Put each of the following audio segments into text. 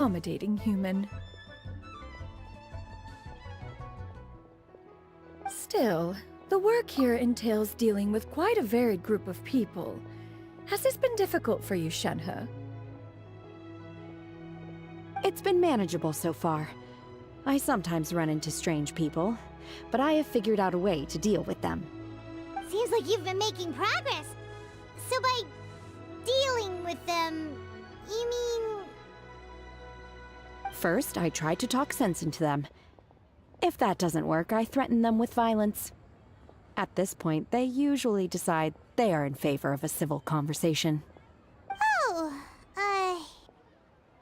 accommodating human. Still, the work here entails dealing with quite a varied group of people. Has this been difficult for you, Shenhe? It's been manageable so far. I sometimes run into strange people, but I have figured out a way to deal with them. Seems like you've been making progress. So by dealing with them, you mean... First, I try to talk sense into them. If that doesn't work, I threaten them with violence. At this point, they usually decide they are in favor of a civil conversation. Oh,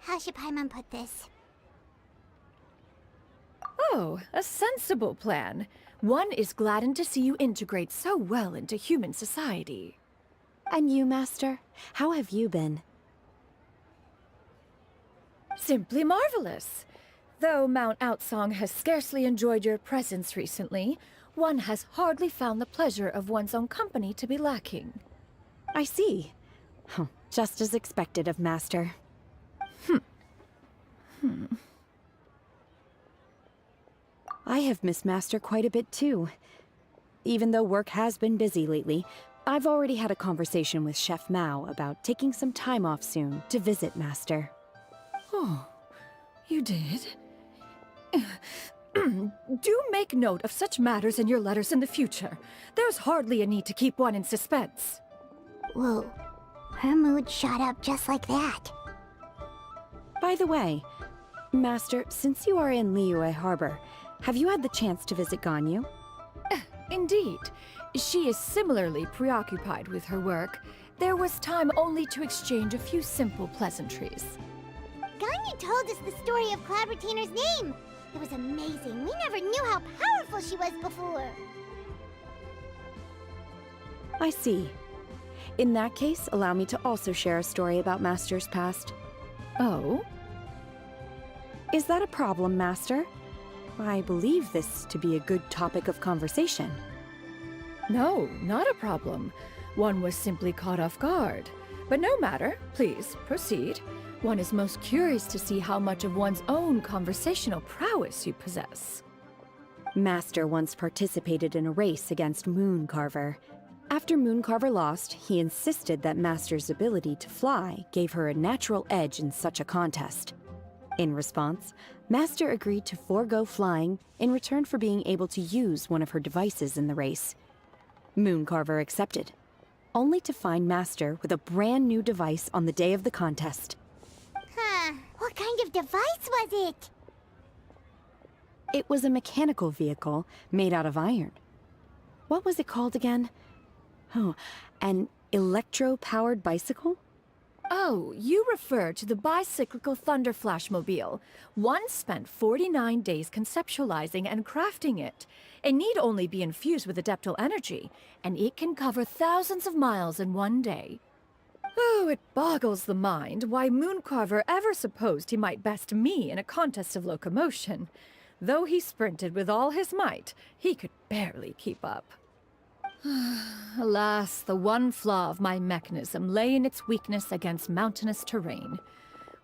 how should Paimon put this? Oh, a sensible plan. One is gladdened to see you integrate so well into human society. And you, Master? How have you been? Simply marvelous. Though Mount Outsong has scarcely enjoyed your presence recently, one has hardly found the pleasure of one's own company to be lacking. I see. Just as expected of Master. I have missed Master quite a bit too. Even though work has been busy lately, I've already had a conversation with Chef Mao about taking some time off soon to visit Master. Oh, you did? Do make note of such matters in your letters in the future. There's hardly a need to keep one in suspense. Whoa, her mood shot up just like that. By the way, Master, since you are in Liyue Harbor, have you had the chance to visit Ganyu? Indeed. She is similarly preoccupied with her work. There was time only to exchange a few simple pleasantries. Ganyu told us the story of Cloud Retainer's name. It was amazing. We never knew how powerful she was before. I see. In that case, allow me to also share a story about Master's past. Oh? Is that a problem, Master? I believe this to be a good topic of conversation. No, not a problem. One was simply caught off guard. But no matter. Please, proceed. One is most curious to see how much of one's own conversational prowess you possess. Master once participated in a race against Mooncarver. After Mooncarver lost, he insisted that Master's ability to fly gave her a natural edge in such a contest. In response, Master agreed to forego flying in return for being able to use one of her devices in the race. Mooncarver accepted, only to find Master with a brand new device on the day of the contest. Huh, what kind of device was it? It was a mechanical vehicle made out of iron. What was it called again? Oh, an electro-powered bicycle? Oh, you refer to the bicyclical Thunder Flashmobile. One spent 49 days conceptualizing and crafting it. It need only be infused with adeptal energy, and it can cover thousands of miles in one day. Oh, it boggles the mind why Mooncarver ever supposed he might best me in a contest of locomotion. Though he sprinted with all his might, he could barely keep up. Alas, the one flaw of my mechanism lay in its weakness against mountainous terrain.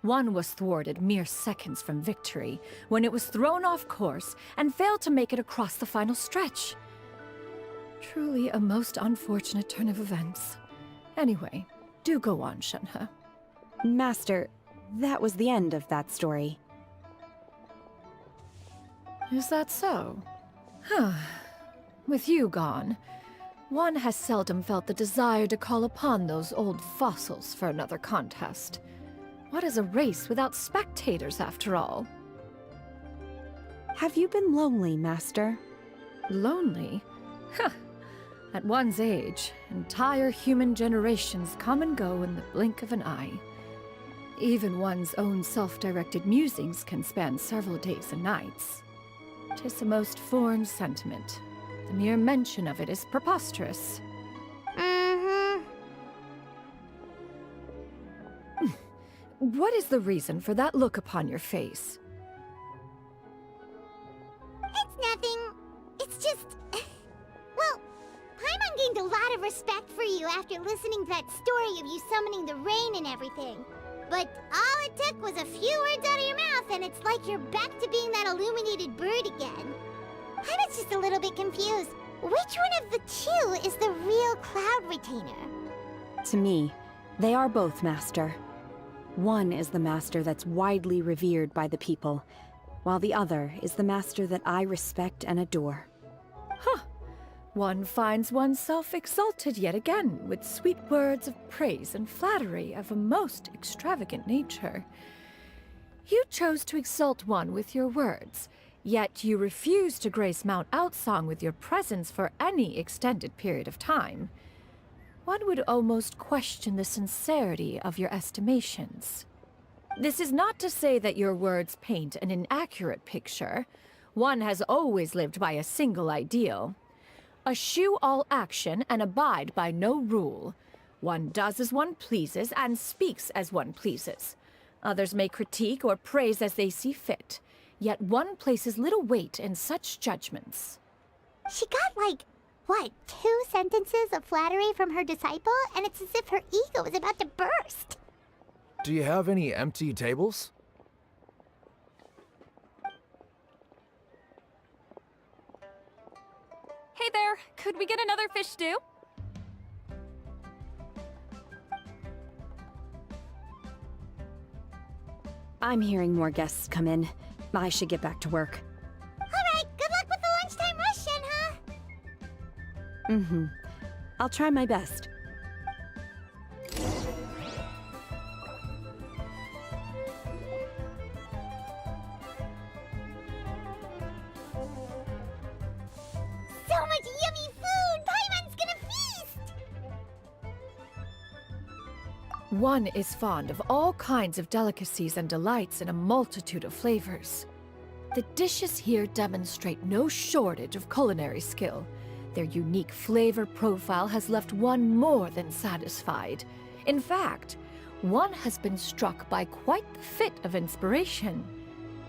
One was thwarted mere seconds from victory, when it was thrown off course and failed to make it across the final stretch. Truly a most unfortunate turn of events. Anyway, do go on, Shenhe. Master, that was the end of that story. Is that so? Huh. With you gone, one has seldom felt the desire to call upon those old fossils for another contest. What is a race without spectators, after all? Have you been lonely, Master? Lonely? Huh. At one's age, entire human generations come and go in the blink of an eye. Even one's own self-directed musings can span several days and nights. 'Tis a most foreign sentiment. The mere mention of it is preposterous. What is the reason for that look upon your face? It's nothing. It's just... Well, Paimon gained a lot of respect for you after listening to that story of you summoning the rain and everything. But all it took was a few words out of your mouth, and it's like you're back to being that illuminated bird again. I was just a little bit confused. Which one of the two is the real Cloud Retainer? To me, they are both, Master. One is the Master that's widely revered by the people, while the other is the Master that I respect and adore. Huh. One finds oneself exalted yet again with sweet words of praise and flattery of a most extravagant nature. You chose to exalt one with your words, yet you refuse to grace Mount Outsong with your presence for any extended period of time. One would almost question the sincerity of your estimations. This is not to say that your words paint an inaccurate picture. One has always lived by a single ideal. Eschew all action and abide by no rule. One does as one pleases and speaks as one pleases. Others may critique or praise as they see fit, yet one places little weight in such judgments. She got like, what, 2 sentences of flattery from her disciple, and it's as if her ego is about to burst. Do you have any empty tables? Hey there, could we get another fish stew? I'm hearing more guests come in. I should get back to work. Alright, good luck with the lunchtime rush, Shenhe. Mm-hmm. I'll try my best. So much yummy food! Paimon's gonna feast! One is fond of all kinds of delicacies and delights in a multitude of flavors. The dishes here demonstrate no shortage of culinary skill. Their unique flavor profile has left one more than satisfied. In fact, one has been struck by quite the fit of inspiration.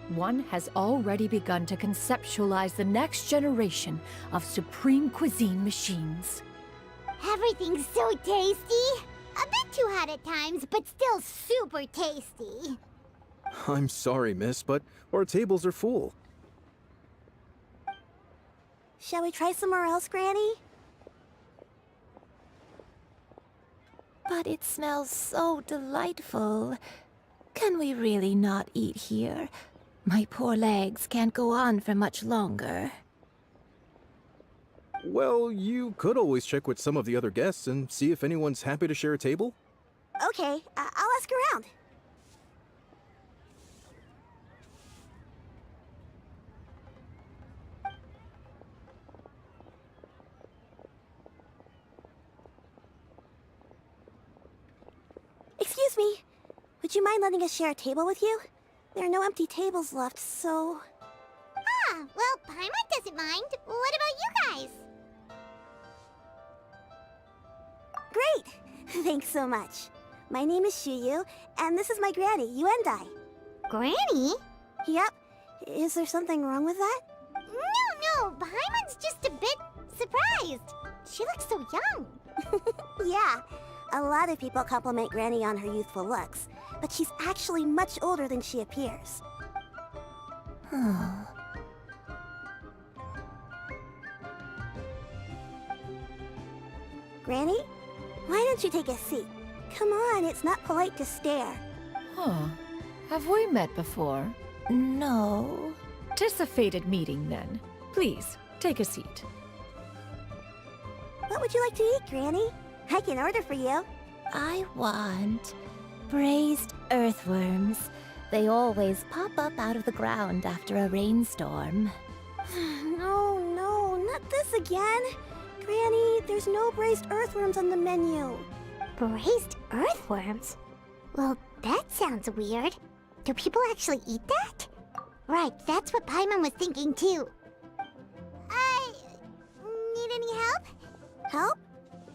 One has already begun to conceptualize the next generation of supreme cuisine machines. Everything's so tasty! A bit too hot at times, but still super tasty. I'm sorry, miss, but our tables are full. Shall we try somewhere else, Granny? But it smells so delightful. Can we really not eat here? My poor legs can't go on for much longer. Well, you could always check with some of the other guests and see if anyone's happy to share a table. Okay, I'll ask around. Excuse me. Would you mind letting us share a table with you? There are no empty tables left, so... Ah, well, Paimon doesn't mind. What about you guys? Great! Thanks so much. My name is Xianyun, and this is my granny, Yuendai. Granny? Yep. Is there something wrong with that? No, Paimon's just a bit surprised. She looks so young. Yeah, a lot of people compliment Granny on her youthful looks, but she's actually much older than she appears. Granny? Why don't you take a seat? Come on, it's not polite to stare. Huh. Have we met before? No. 'Tis a fated meeting, then. Please, take a seat. What would you like to eat, Granny? I can order for you. I want braised earthworms. They always pop up out of the ground after a rainstorm. No, not this again. Granny, there's no braised earthworms on the menu. Braised earthworms? Well, that sounds weird. Do people actually eat that? Right, that's what Paimon was thinking too. Need any help? Help?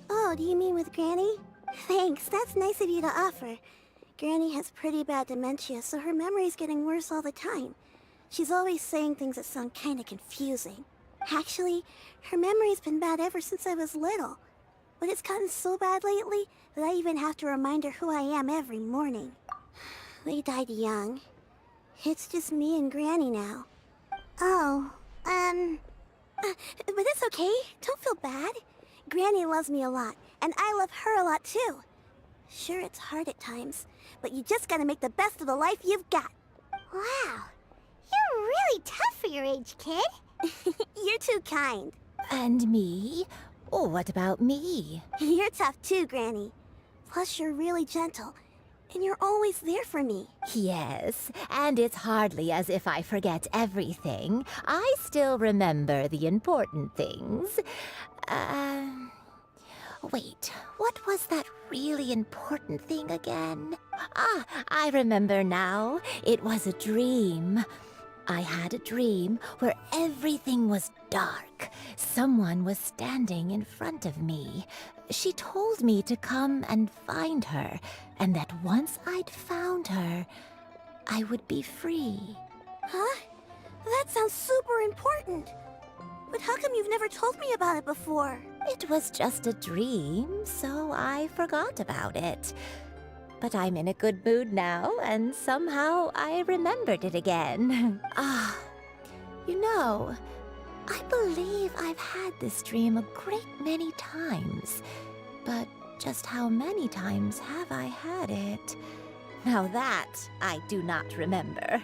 Oh, do you mean with Granny? Thanks, that's nice of you to offer. Granny has pretty bad dementia, so her memory's getting worse all the time. She's always saying things that sound kinda confusing. Actually, her memory's been bad ever since I was little. But it's gotten so bad lately that I even have to remind her who I am every morning. They died young. It's just me and Granny now. Oh, but it's okay. Don't feel bad. Granny loves me a lot, and I love her a lot too. Sure, it's hard at times, but you just gotta make the best of the life you've got. Wow, you're really tough for your age, kid. You're too kind. And me? Oh, what about me? You're tough too, Granny. Plus, you're really gentle, and you're always there for me. Yes, and it's hardly as if I forget everything. I still remember the important things. Wait, what was that really important thing again? Ah, I remember now. It was a dream. I had a dream where everything was dark. Someone was standing in front of me. She told me to come and find her, and that once I'd found her, I would be free. Huh? That sounds super important. But how come you've never told me about it before? It was just a dream, so I forgot about it. But I'm in a good mood now, and somehow I remembered it again. You know, I believe I've had this dream a great many times. But just how many times have I had it? Now that I do not remember.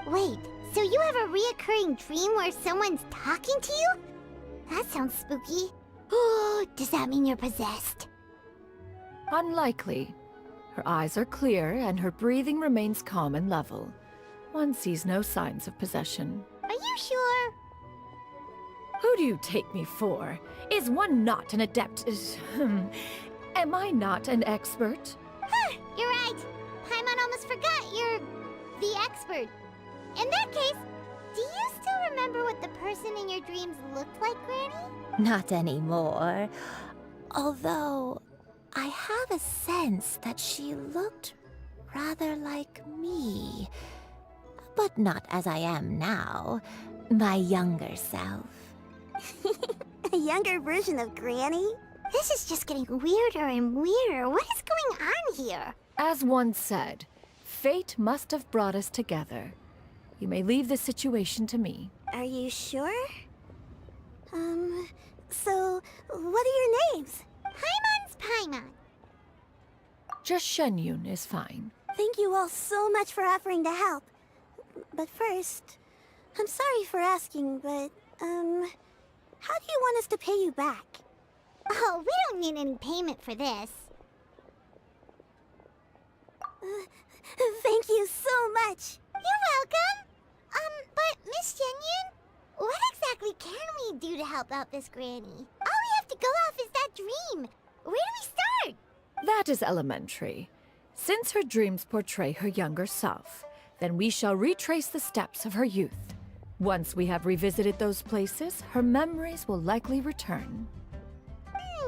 Wait, so you have a reoccurring dream where someone's talking to you? That sounds spooky. Oh, does that mean you're possessed? Unlikely. Her eyes are clear and her breathing remains calm and level. One sees no signs of possession. Are you sure? Who do you take me for? Is one not an adept? Am I not an expert? Huh, you're right. Paimon almost forgot you're the expert. In that case, do you still remember what the person in your dreams looked like, Granny? Not anymore. Although, I have a sense that she looked rather like me. But not as I am now. My younger self. A younger version of Granny? This is just getting weirder and weirder. What is going on here? As one said, fate must have brought us together. You may leave the situation to me. Are you sure? So, what are your names? Paimon's Paimon. Just Xianyun is fine. Thank you all so much for offering to help. But first, I'm sorry for asking, but, how do you want us to pay you back? Oh, we don't need any payment for this. Thank you so much. You're welcome. But Miss Xianyun, what exactly can we do to help out this Granny? All we have to go off is that dream. Where do we start? That is elementary. Since her dreams portray her younger self, then we shall retrace the steps of her youth. Once we have revisited those places, her memories will likely return.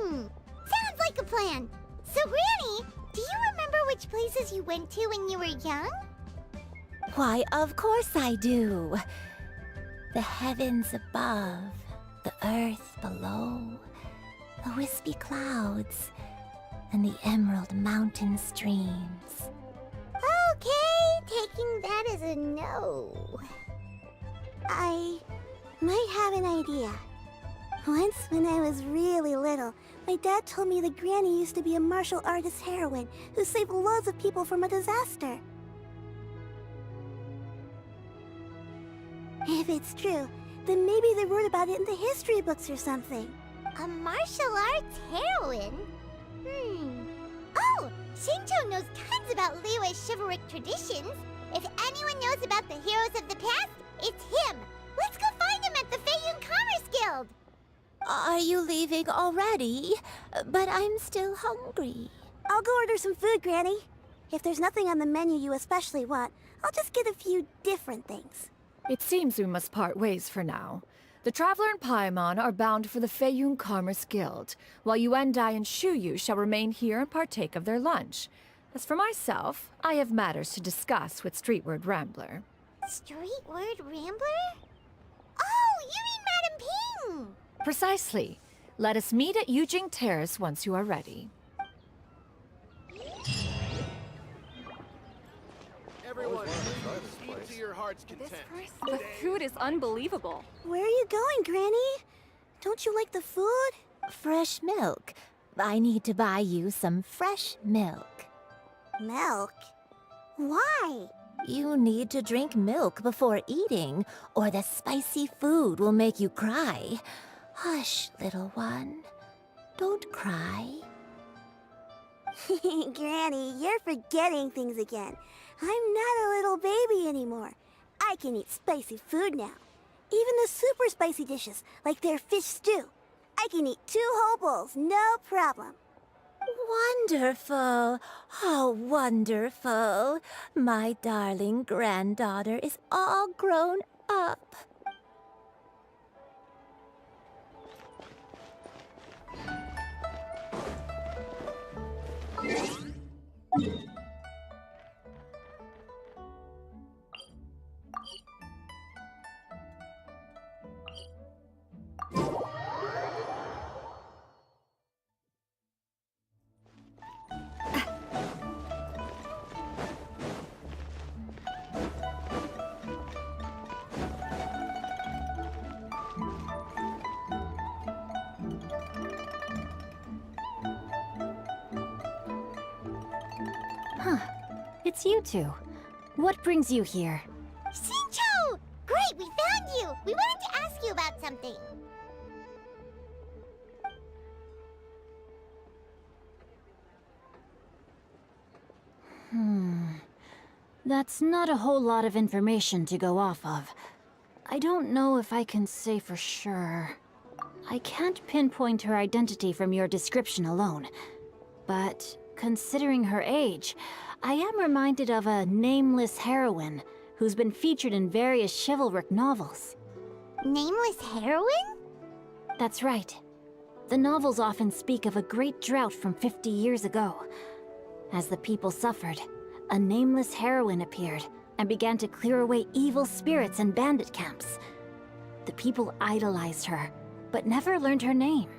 Sounds like a plan. So, Granny, do you remember which places you went to when you were young? Why, of course I do. The heavens above, the earth below, the wispy clouds, and the emerald mountain streams. Okay, taking that as a no. I might have an idea. Once, when I was really little, my dad told me that Granny used to be a martial artist heroine who saved loads of people from a disaster. If it's true, then maybe they wrote about it in the history books or something. A martial arts heroine? Oh, Shinto knows tons about Liyue's chivalric traditions. If anyone knows about the heroes of the past, it's him. Let's go find him at the Xianyun Commerce Guild. Are you leaving already? But I'm still hungry. I'll go order some food, Granny. If there's nothing on the menu you especially want, I'll just get a few different things. It seems we must part ways for now. The Traveler and Paimon are bound for the Xianyun Commerce Guild, while Yuendai and Shuyu shall remain here and partake of their lunch. As for myself, I have matters to discuss with Streetward Rambler. Streetward Rambler? Oh, you mean Madam Ping! Precisely. Let us meet at Yujing Terrace once you are ready. Everyone, eat to your heart's content. The food is unbelievable. Where are you going, Granny? Don't you like the food? Fresh milk. I need to buy you some fresh milk. Milk? Why? You need to drink milk before eating, or the spicy food will make you cry. Hush, little one. Don't cry. Granny, you're forgetting things again. I'm not a little baby anymore. I can eat spicy food now. Even the super spicy dishes, like their fish stew. I can eat 2 whole bowls, no problem. Wonderful. Oh, wonderful. My darling granddaughter is all grown up. It's you two. What brings you here? Xinqiu! Great, we found you! We wanted to ask you about something. That's not a whole lot of information to go off of. I don't know if I can say for sure. I can't pinpoint her identity from your description alone. But considering her age, I am reminded of a nameless heroine who's been featured in various chivalric novels. Nameless heroine? That's right. The novels often speak of a great drought from 50 years ago. As the people suffered, a nameless heroine appeared and began to clear away evil spirits and bandit camps. The people idolized her, but never learned her name.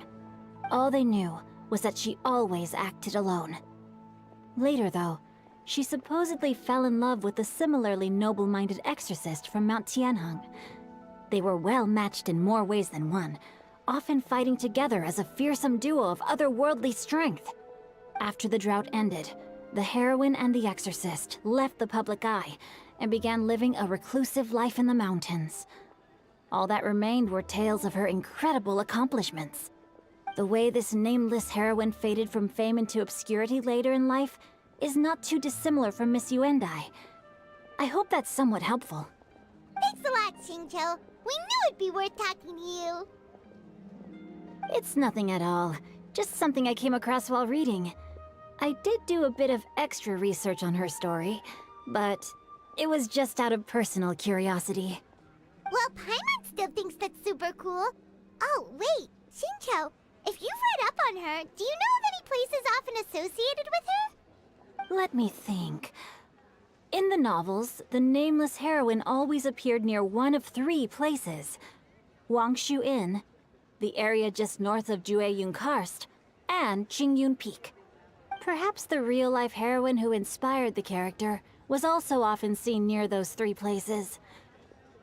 All they knew was that she always acted alone. Later, though, she supposedly fell in love with a similarly noble-minded exorcist from Mount Tianheng. They were well matched in more ways than one, often fighting together as a fearsome duo of otherworldly strength. After the drought ended, the heroine and the exorcist left the public eye and began living a reclusive life in the mountains. All that remained were tales of her incredible accomplishments. The way this nameless heroine faded from fame into obscurity later in life is not too dissimilar from Miss Yuendai. I hope that's somewhat helpful. Thanks a lot, Xinqiu. We knew it'd be worth talking to you. It's nothing at all. Just something I came across while reading. I did do a bit of extra research on her story, but it was just out of personal curiosity. Well, Paimon still thinks that's super cool. Oh, wait, Xinqiu, if you've read up on her, do you know of any places often associated with her? Let me think. In the novels, the nameless heroine always appeared near one of 3 places. Wangshu Inn, the area just north of Jueyun Karst, and Qingyun Peak. Perhaps the real-life heroine who inspired the character was also often seen near those 3 places.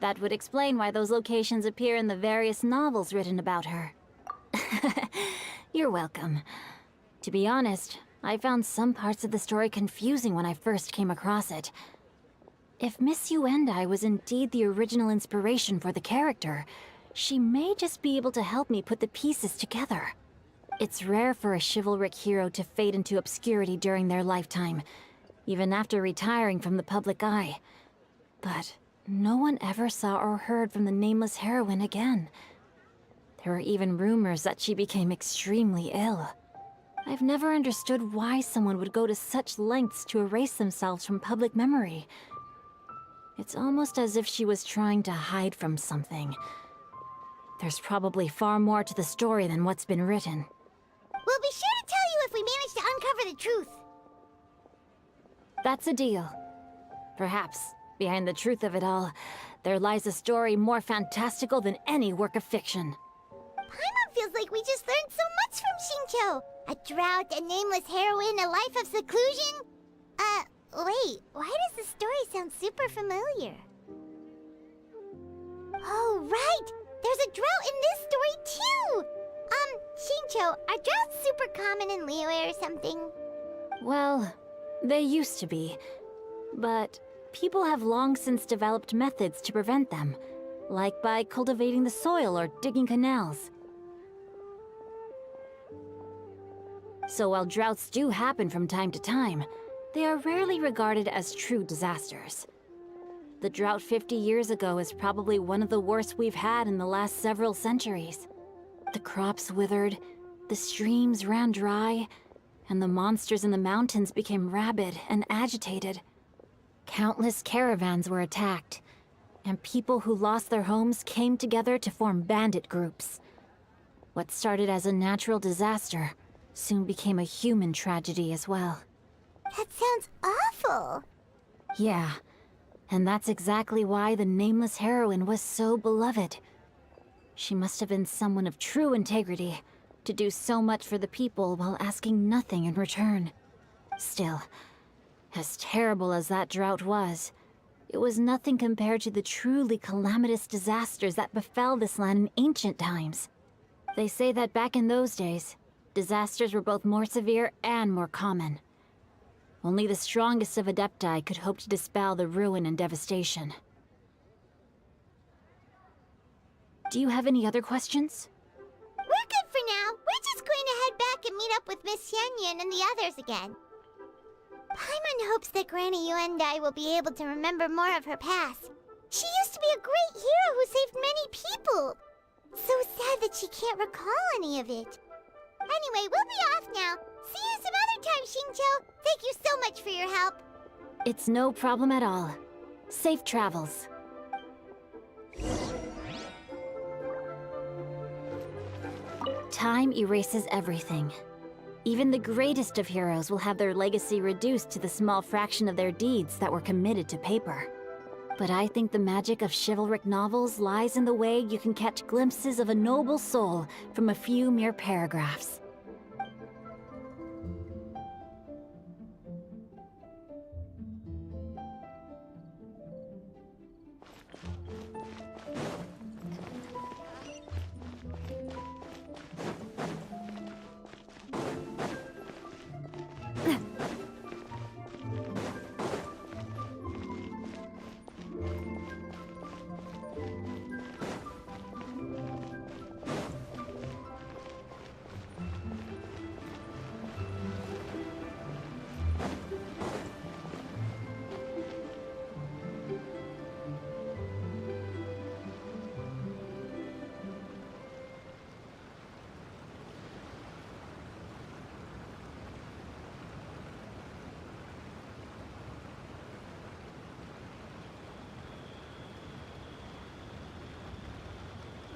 That would explain why those locations appear in the various novels written about her. You're welcome. To be honest, I found some parts of the story confusing when I first came across it. If Miss Yuendai was indeed the original inspiration for the character, she may just be able to help me put the pieces together. It's rare for a chivalric hero to fade into obscurity during their lifetime, even after retiring from the public eye. But no one ever saw or heard from the nameless heroine again. There were even rumors that she became extremely ill. I've never understood why someone would go to such lengths to erase themselves from public memory. It's almost as if she was trying to hide from something. There's probably far more to the story than what's been written. We'll be sure to tell you if we manage to uncover the truth. That's a deal. Perhaps, behind the truth of it all, there lies a story more fantastical than any work of fiction. Paimon feels like we just learned so much from Xinqiu. A drought, a nameless heroine, a life of seclusion. Wait, why does the story sound super familiar? Oh, right! There's a drought in this story, too! Shincho, are droughts super common in Liyue or something? Well, they used to be. But people have long since developed methods to prevent them, like by cultivating the soil or digging canals. So while droughts do happen from time to time, they are rarely regarded as true disasters. The drought 50 years ago is probably one of the worst we've had in the last several centuries. The crops withered, the streams ran dry, and the monsters in the mountains became rabid and agitated. Countless caravans were attacked, and people who lost their homes came together to form bandit groups. What started as a natural disaster soon became a human tragedy as well. That sounds awful! Yeah, and that's exactly why the nameless heroine was so beloved. She must have been someone of true integrity, to do so much for the people while asking nothing in return. Still, as terrible as that drought was, it was nothing compared to the truly calamitous disasters that befell this land in ancient times. They say that back in those days, disasters were both more severe and more common. Only the strongest of Adepti could hope to dispel the ruin and devastation. Do you have any other questions? We're good for now. We're just going to head back and meet up with Miss Xianyun and the others again. Paimon hopes that Granny Yuendai will be able to remember more of her past. She used to be a great hero who saved many people. So sad that she can't recall any of it. Anyway, we'll be off now. See you some other time, Xingqiu. Thank you so much for your help. It's no problem at all. Safe travels. Time erases everything. Even the greatest of heroes will have their legacy reduced to the small fraction of their deeds that were committed to paper. But I think the magic of chivalric novels lies in the way you can catch glimpses of a noble soul from a few mere paragraphs.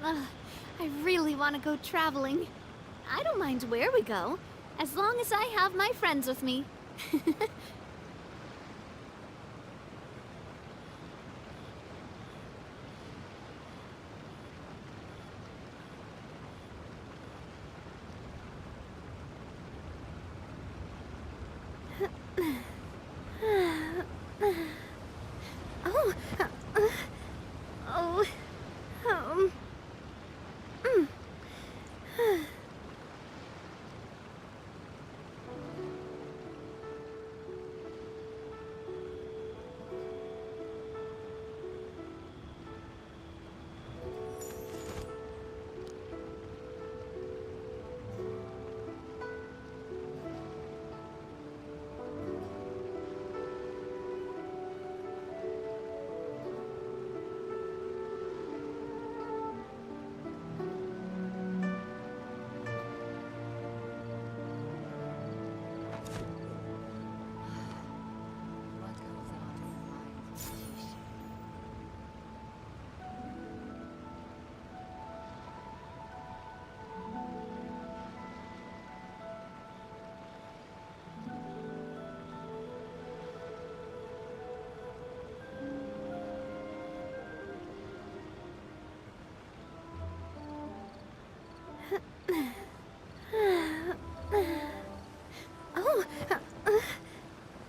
Ugh, I really want to go traveling. I don't mind where we go, as long as I have my friends with me. Oh, oh, oh,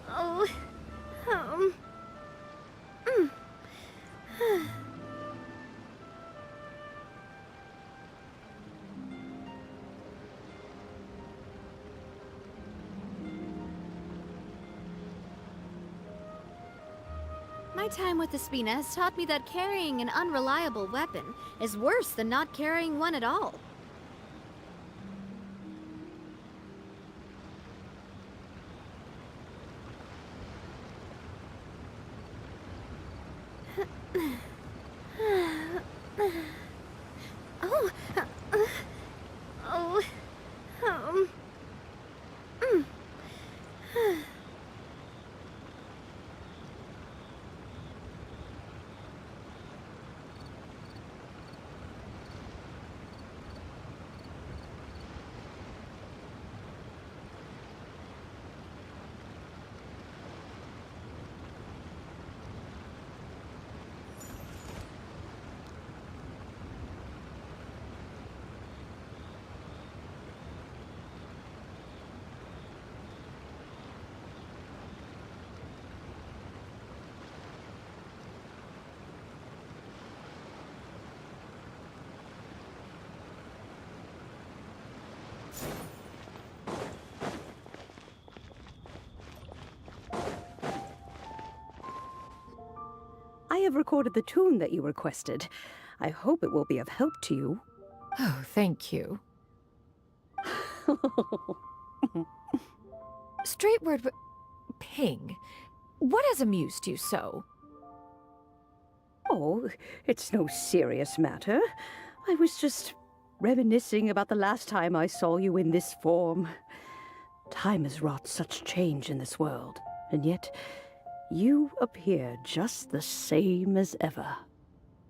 oh, My time with the Spina has taught me that carrying an unreliable weapon is worse than not carrying one at all. Oh, oh, mm. I have recorded the tune that you requested. I hope it will be of help to you. Oh, thank you. Straight word, Ping. What has amused you so? Oh, it's no serious matter. I was just reminiscing about the last time I saw you in this form. Time has wrought such change in this world, and yet you appear just the same as ever.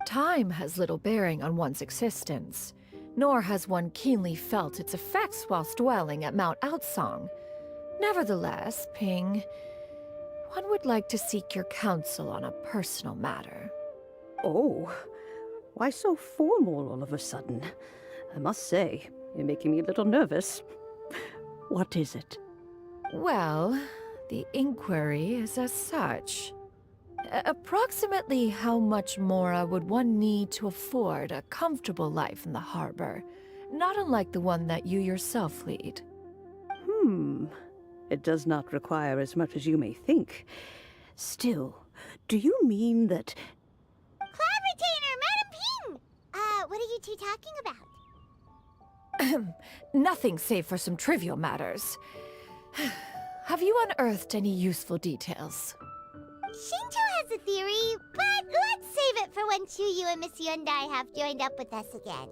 Time has little bearing on one's existence, nor has one keenly felt its effects whilst dwelling at Mount Outsong. Nevertheless, Ping, one would like to seek your counsel on a personal matter. Oh, why so formal all of a sudden? I must say, you're making me a little nervous. What is it? Well, the inquiry is as such. Approximately how much more would one need to afford a comfortable life in the harbor, not unlike the one that you yourself lead? It does not require as much as you may think. Still, do you mean that... Cloud Retainer, Madam Ping! What are you two talking about? Nothing save for some trivial matters. Have you unearthed any useful details? Shinto has a theory, but let's save it for when Chuyu and Miss Hyundai have joined up with us again.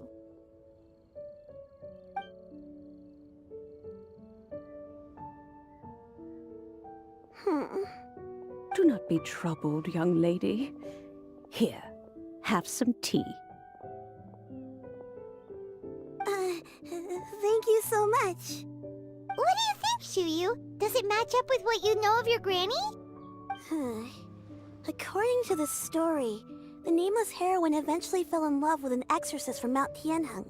Do not be troubled, young lady. Here, have some tea. Thank you so much. What do you think, Chuyu? Does it match up with what you know of your granny? According to the story, the nameless heroine eventually fell in love with an exorcist from Mount Tianheng.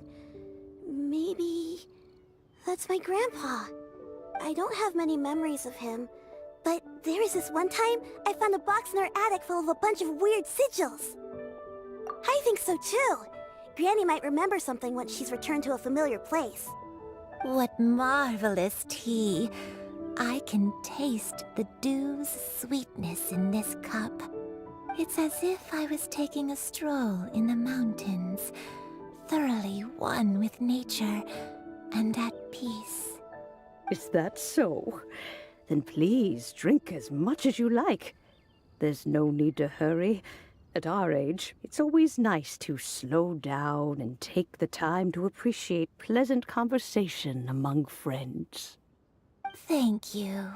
Maybe that's my grandpa. I don't have many memories of him, but there was this one time I found a box in our attic full of a bunch of weird sigils. I think so too. Granny might remember something once she's returned to a familiar place. What marvelous tea. I can taste the dew's sweetness in this cup. It's as if I was taking a stroll in the mountains, thoroughly one with nature and at peace. Is that so? Then please drink as much as you like. There's no need to hurry. At our age, it's always nice to slow down and take the time to appreciate pleasant conversation among friends. Thank you.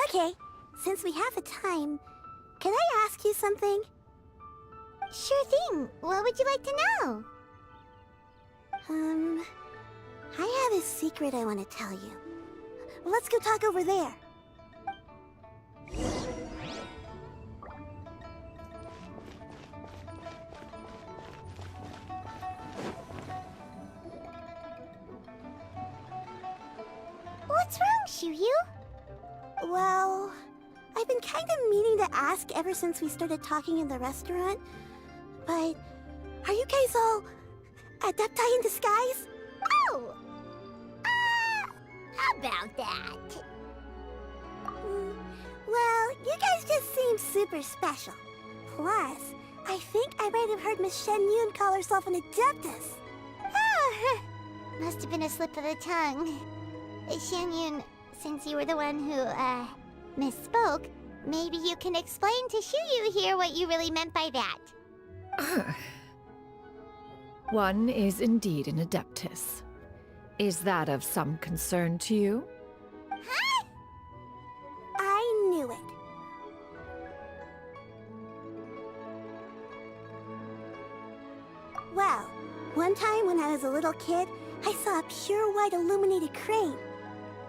Okay, since we have the time, can I ask you something? Sure thing. What would you like to know? I have a secret I want to tell you. Let's go talk over there. What's wrong, Shiryu? Well, I've been kind of meaning to ask ever since we started talking in the restaurant, but are you guys all adepti in disguise? Oh! About that. Well, you guys just seem super special. Plus, I think I might have heard Miss Xianyun call herself an Adeptus. Oh, must have been a slip of the tongue. Xianyun, since you were the one who, misspoke, maybe you can explain to Shuyu here what you really meant by that. One is indeed an Adeptus. Is that of some concern to you? Huh? I knew it. Well, one time when I was a little kid, I saw a pure white illuminated crane.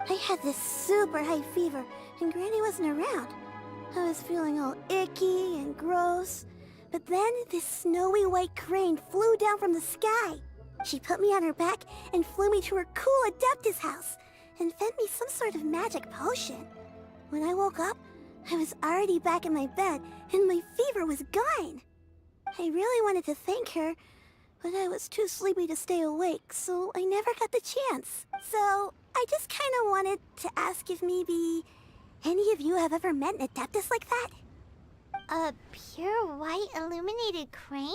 I had this super high fever, and Granny wasn't around. I was feeling all icky and gross. But then this snowy white crane flew down from the sky. She put me on her back and flew me to her cool Adeptus house and fed me some sort of magic potion. When I woke up, I was already back in my bed and my fever was gone. I really wanted to thank her, but I was too sleepy to stay awake, so I never got the chance. So I just kind of wanted to ask if maybe any of you have ever met an Adeptus like that? A pure white illuminated crane?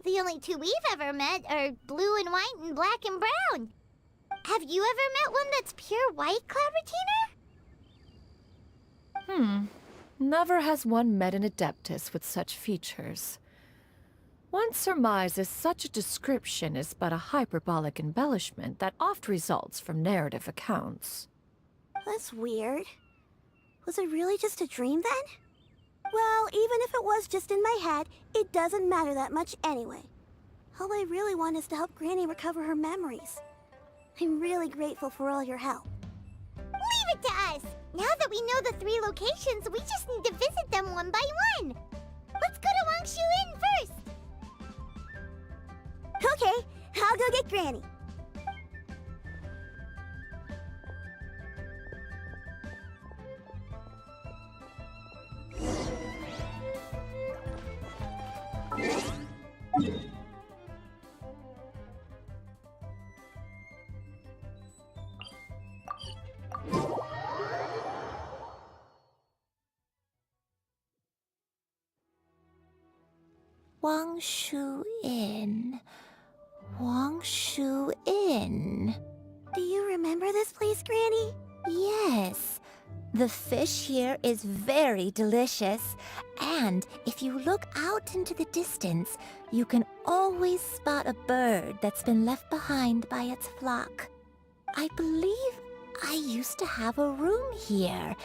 The only two we've ever met are blue and white and black and brown. Have you ever met one that's pure white, Cloud Retainer? Never has one met an Adeptus with such features. One surmises such a description is but a hyperbolic embellishment that oft results from narrative accounts. That's weird. Was it really just a dream then? Well, even if it was just in my head, it doesn't matter that much anyway. All I really want is to help Granny recover her memories. I'm really grateful for all your help. Leave it to us! Now that we know the 3 locations, we just need to visit them one by one. Let's go to Wangshu Inn first! Okay, I'll go get Granny. Wangshu Inn. Wangshu Inn. Do you remember this place, Granny? Yes. The fish here is very delicious. And if you look out into the distance, you can always spot a bird that's been left behind by its flock. I believe I used to have a room here.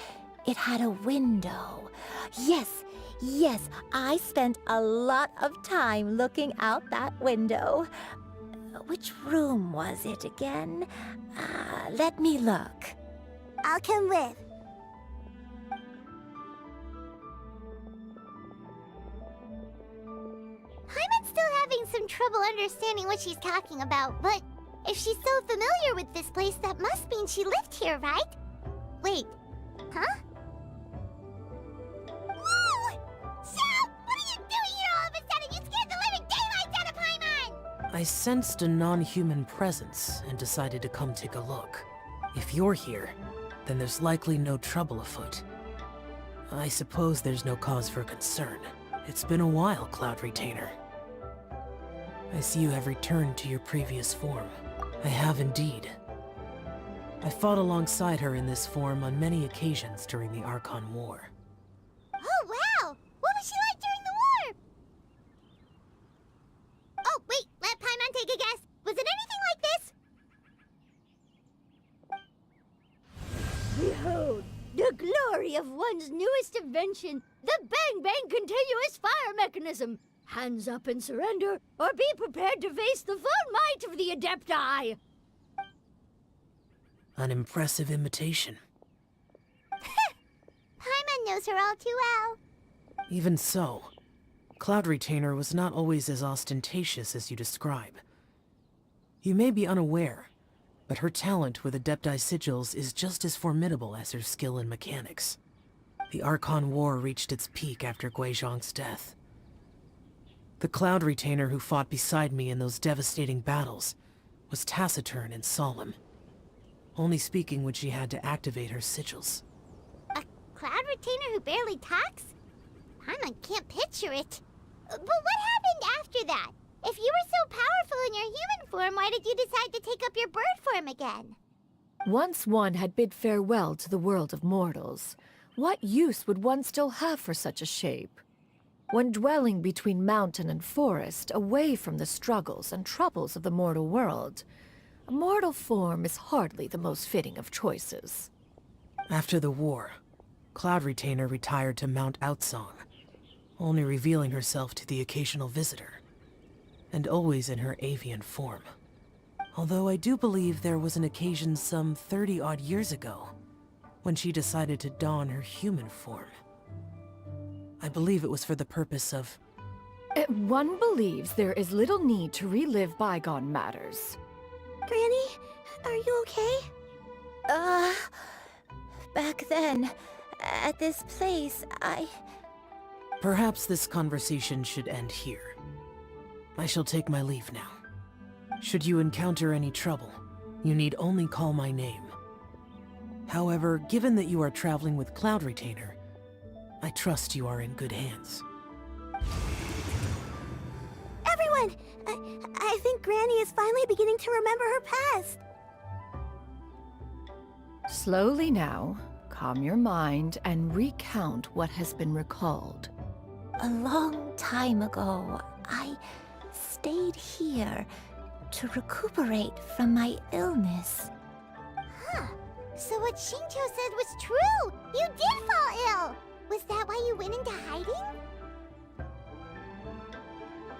It had a window. Yes, I spent a lot of time looking out that window. Which room was it again? Let me look. I'll come with. Paimon's still having some trouble understanding what she's talking about, but if she's so familiar with this place, that must mean she lived here, right? Wait, huh? Whoa! Shao! What are you doing here all of a sudden? You scared the living daylights out of Paimon! I sensed a non-human presence and decided to come take a look. If you're here, then there's likely no trouble afoot. I suppose there's no cause for concern. It's been a while, Cloud Retainer. I see you have returned to your previous form. I have indeed. I fought alongside her in this form on many occasions during the Archon War. Oh, wow! What was she like during the war? Oh, wait, let Paimon take a guess. Was it anything like this? Behold, the glory of one's newest invention, the Bang Bang Continuous Fire Mechanism. Hands up and surrender, or be prepared to face the full might of the Adepti. An impressive imitation. Paimon knows her all too well. Even so, Cloud Retainer was not always as ostentatious as you describe. You may be unaware, but her talent with Adepti sigils is just as formidable as her skill in mechanics. The Archon War reached its peak after Guizhong's death. The Cloud Retainer who fought beside me in those devastating battles was taciturn and solemn, only speaking when she had to activate her sigils. A cloud retainer who barely talks? Paimon can't picture it. But what happened after that? If you were so powerful in your human form, why did you decide to take up your bird form again? Once one had bid farewell to the world of mortals, what use would one still have for such a shape? When dwelling between mountain and forest, away from the struggles and troubles of the mortal world, a mortal form is hardly the most fitting of choices. After the war, Cloud Retainer retired to Mount Outsong, only revealing herself to the occasional visitor, and always in her avian form. Although I do believe there was an occasion some 30-odd years ago, when she decided to don her human form. I believe it was for the purpose of... One believes there is little need to relive bygone matters. Granny, are you okay? Back then, at this place, Perhaps this conversation should end here. I shall take my leave now. Should you encounter any trouble, you need only call my name. However, given that you are traveling with Cloud Retainer, I trust you are in good hands. Everyone! I think Granny is finally beginning to remember her past. Slowly now, calm your mind and recount what has been recalled. a long time ago, I stayed here to recuperate from my illness. Huh. So what Shinto said was true! You did fall ill! Was that why you went into hiding?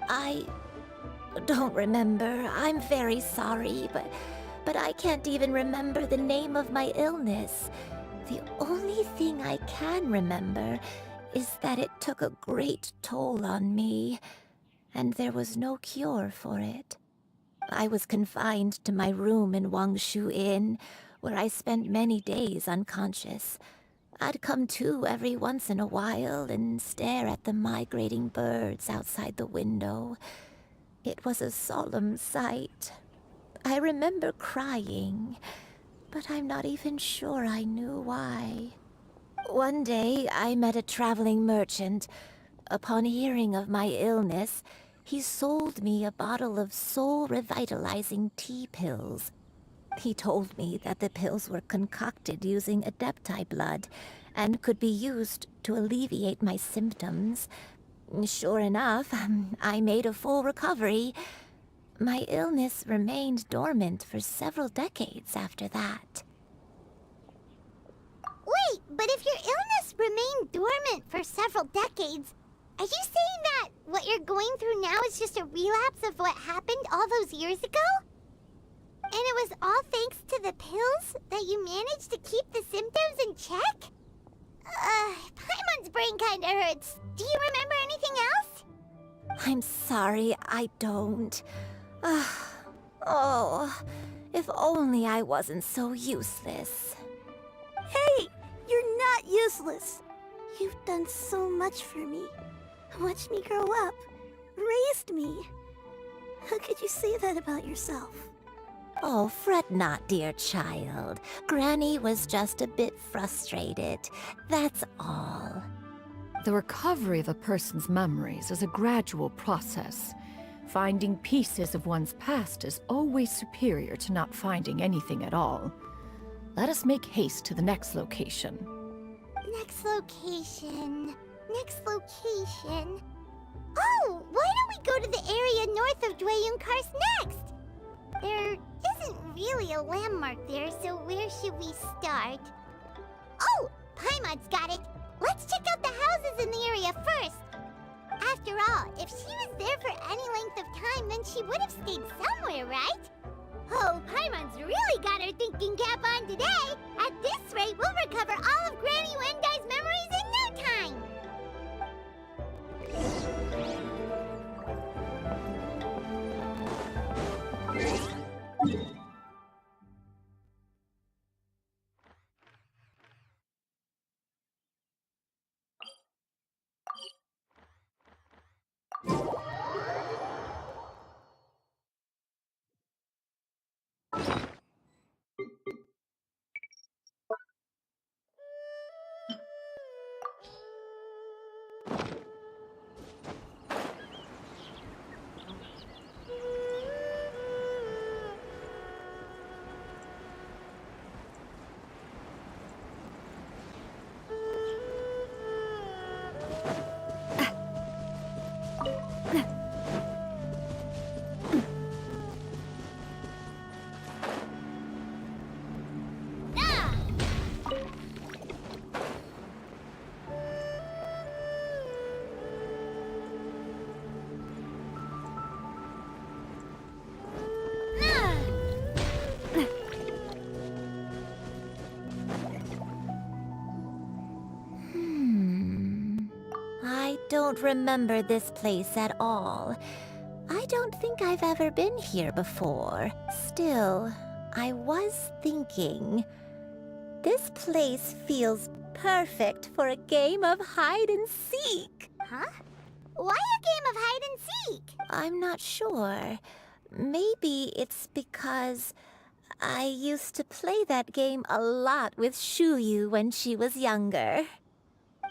I don't remember. I'm very sorry, but I can't even remember the name of my illness. The only thing I can remember is that it took a great toll on me, and there was no cure for it. I was confined to my room in Wangshu Inn, where I spent many days unconscious. I'd come to every once in a while and stare at the migrating birds outside the window. It was a solemn sight. I remember crying, but I'm not even sure I knew why. One day, I met a traveling merchant. Upon hearing of my illness, he sold me a bottle of soul-revitalizing tea pills. He told me that the pills were concocted using Adepti blood and could be used to alleviate my symptoms. Sure enough, I made a full recovery. My illness remained dormant for several decades after that. Wait, but if your illness remained dormant for several decades, are you saying that what you're going through now is just a relapse of what happened all those years ago? And it was all thanks to the pills that you managed to keep the symptoms in check? Paimon's brain kinda hurts. Do you remember anything else? I'm sorry, I don't. Oh, if only I wasn't so useless. Hey, you're not useless. You've done so much for me. Watched me grow up. Raised me. How could you say that about yourself? Oh, fret not, dear child. Granny was just a bit frustrated. That's all. The recovery of a person's memories is a gradual process. Finding pieces of one's past is always superior to not finding anything at all. Let us make haste to the next location. Next location. Next location. Oh, why don't we go to the area north of Dwayun Karst next? There isn't really a landmark there, so where should we start? Oh, Paimon's got it. Let's check out the houses in the area first. After all, if she was there for any length of time, then she would have stayed somewhere, right? Oh, Paimon's really got her thinking cap on today. At this rate, we'll recover all of Granny Wendai's memories in no time. don't remember this place at all. I don't think I've ever been here before. Still, I was thinking... This place feels perfect for a game of hide and seek. Huh? Why a game of hide and seek? I'm not sure. Maybe it's because I used to play that game a lot with Xianyun when she was younger.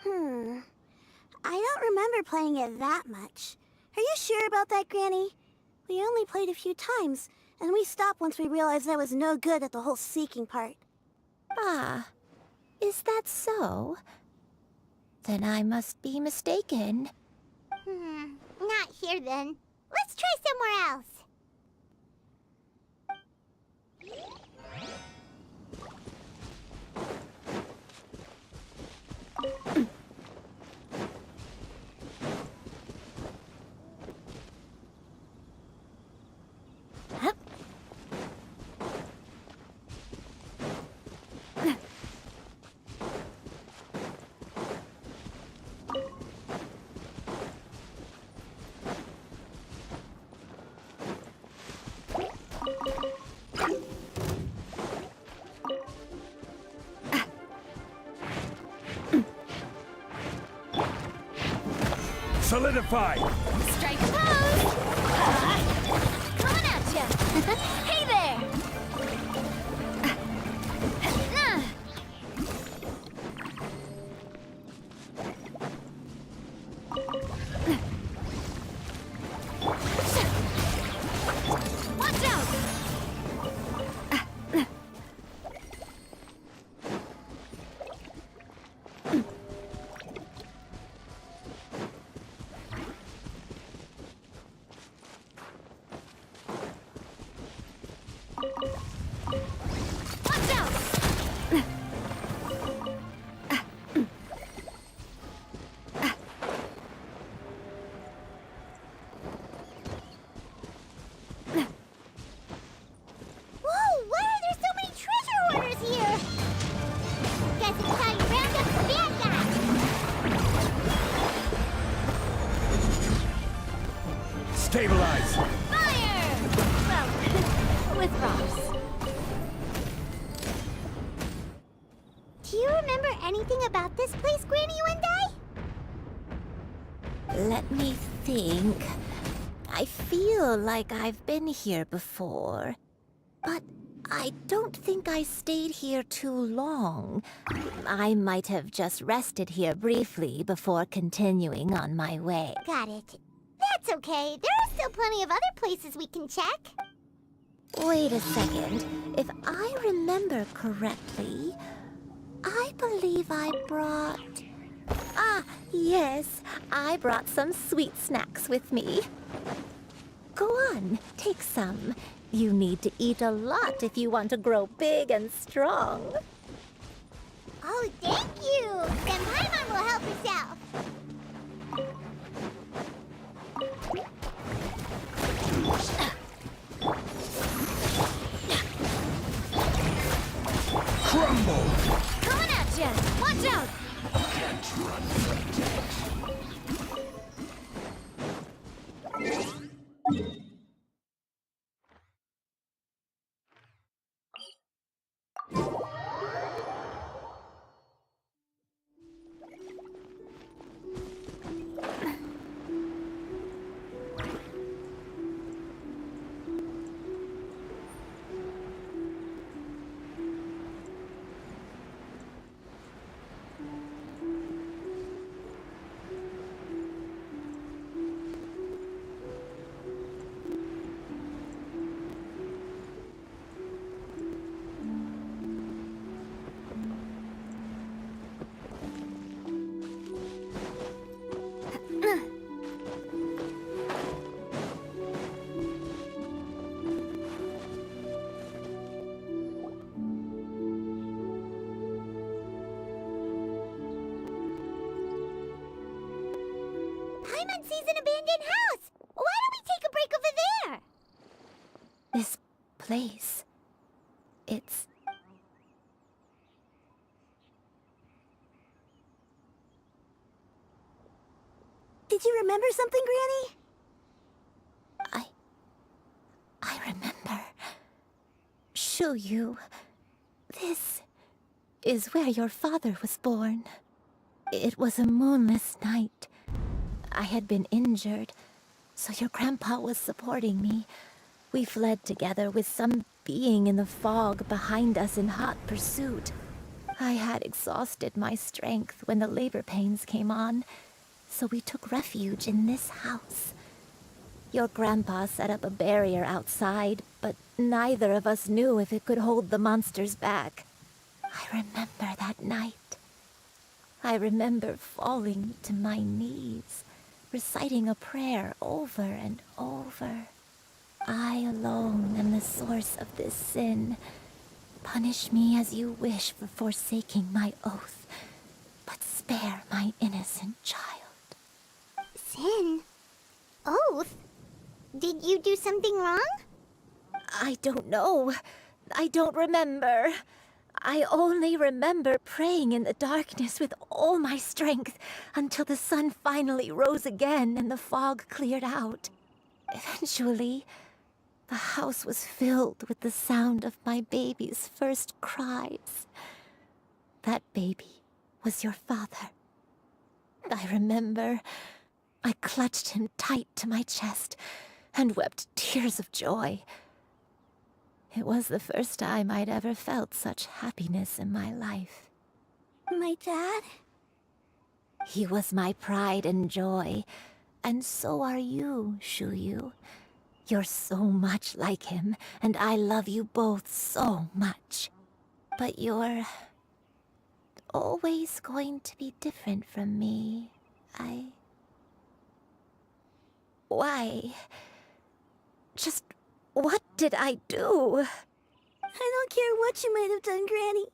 I don't remember playing it that much. Are you sure about that, Granny? We only played a few times, and we stopped once we realized I was no good at the whole seeking part. Ah, is that so? Then I must be mistaken. Not here then. Let's try somewhere else. Solidify! Strike pose! Coming at ya! Hey there! Watch out! Watch out! Whoa, why are there so many treasure hoarders here? Guess it's how you round up the bad guys. Stabilize! Fire! Well, with rocks. Do you remember anything about this place, Granny Yuendai? Let me think. I feel like I've been here before. But I don't think I stayed here too long. I might have just rested here briefly before continuing on my way. Got it. That's okay. There are still plenty of other places we can check. Wait a second. If I remember correctly, I believe I brought... Ah, yes. I brought some sweet snacks with me. Go on, take some. You need to eat a lot if you want to grow big and strong. Oh, thank you! Then Paimon will help herself. Crumble! Coming at ya! Watch out! Can't run from Paimon sees an abandoned house. Why don't we take a break over there? This place... it's... Did you remember something, Granny? I remember. Xianyun, this is where your father was born. It was a moonless night. I had been injured, so your grandpa was supporting me. We fled together with some being in the fog behind us in hot pursuit. I had exhausted my strength when the labor pains came on, so we took refuge in this house. Your grandpa set up a barrier outside, but neither of us knew if it could hold the monsters back. I remember that night. I remember falling to my knees, reciting a prayer over and over. I alone am the source of this sin. Punish me as you wish for forsaking my oath, but spare my innocent child. Sin? Oath? Did you do something wrong? I don't know. I don't remember. I only remember praying in the darkness with all my strength until the sun finally rose again and the fog cleared out. Eventually, the house was filled with the sound of my baby's first cries. That baby was your father. I remember I clutched him tight to my chest and wept tears of joy. It was the first time I'd ever felt such happiness in my life. My dad? He was my pride and joy, and so are you, Xianyun. You're so much like him, and I love you both so much. But you're always going to be different from me. Why? Just what did I do? I don't care what you might have done, Granny.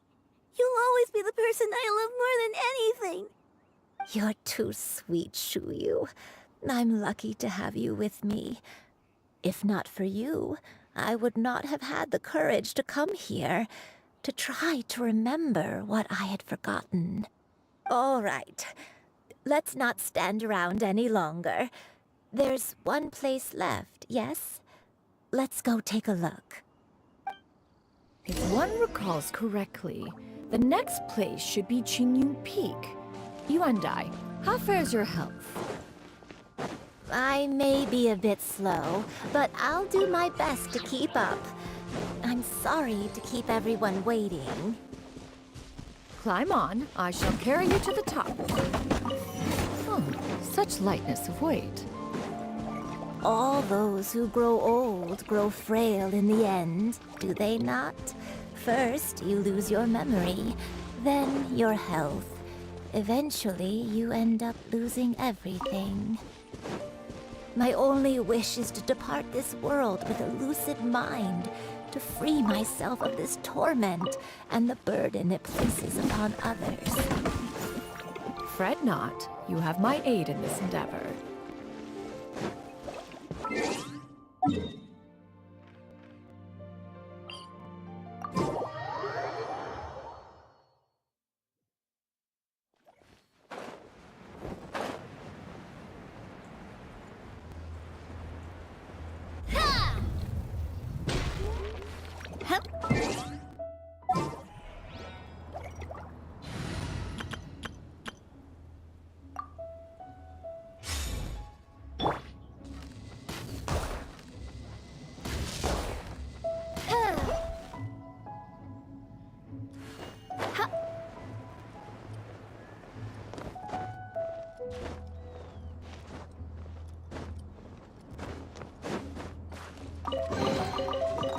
You'll always be the person I love more than anything. You're too sweet, Xianyun. I'm lucky to have you with me. If not for you, I would not have had the courage to come here, to try to remember what I had forgotten. All right, let's not stand around any longer. There's one place left, yes? Let's go take a look. If one recalls correctly, the next place should be Xianyun Peak. Yuandai, how fares your health? I may be a bit slow, but I'll do my best to keep up. I'm sorry to keep everyone waiting. Climb on. I shall carry you to the top. Oh, such lightness of weight. All those who grow old grow frail in the end, do they not? First, you lose your memory, then your health. Eventually, you end up losing everything. My only wish is to depart this world with a lucid mind, to free myself of this torment and the burden it places upon others. Fret not. You have my aid in this endeavor.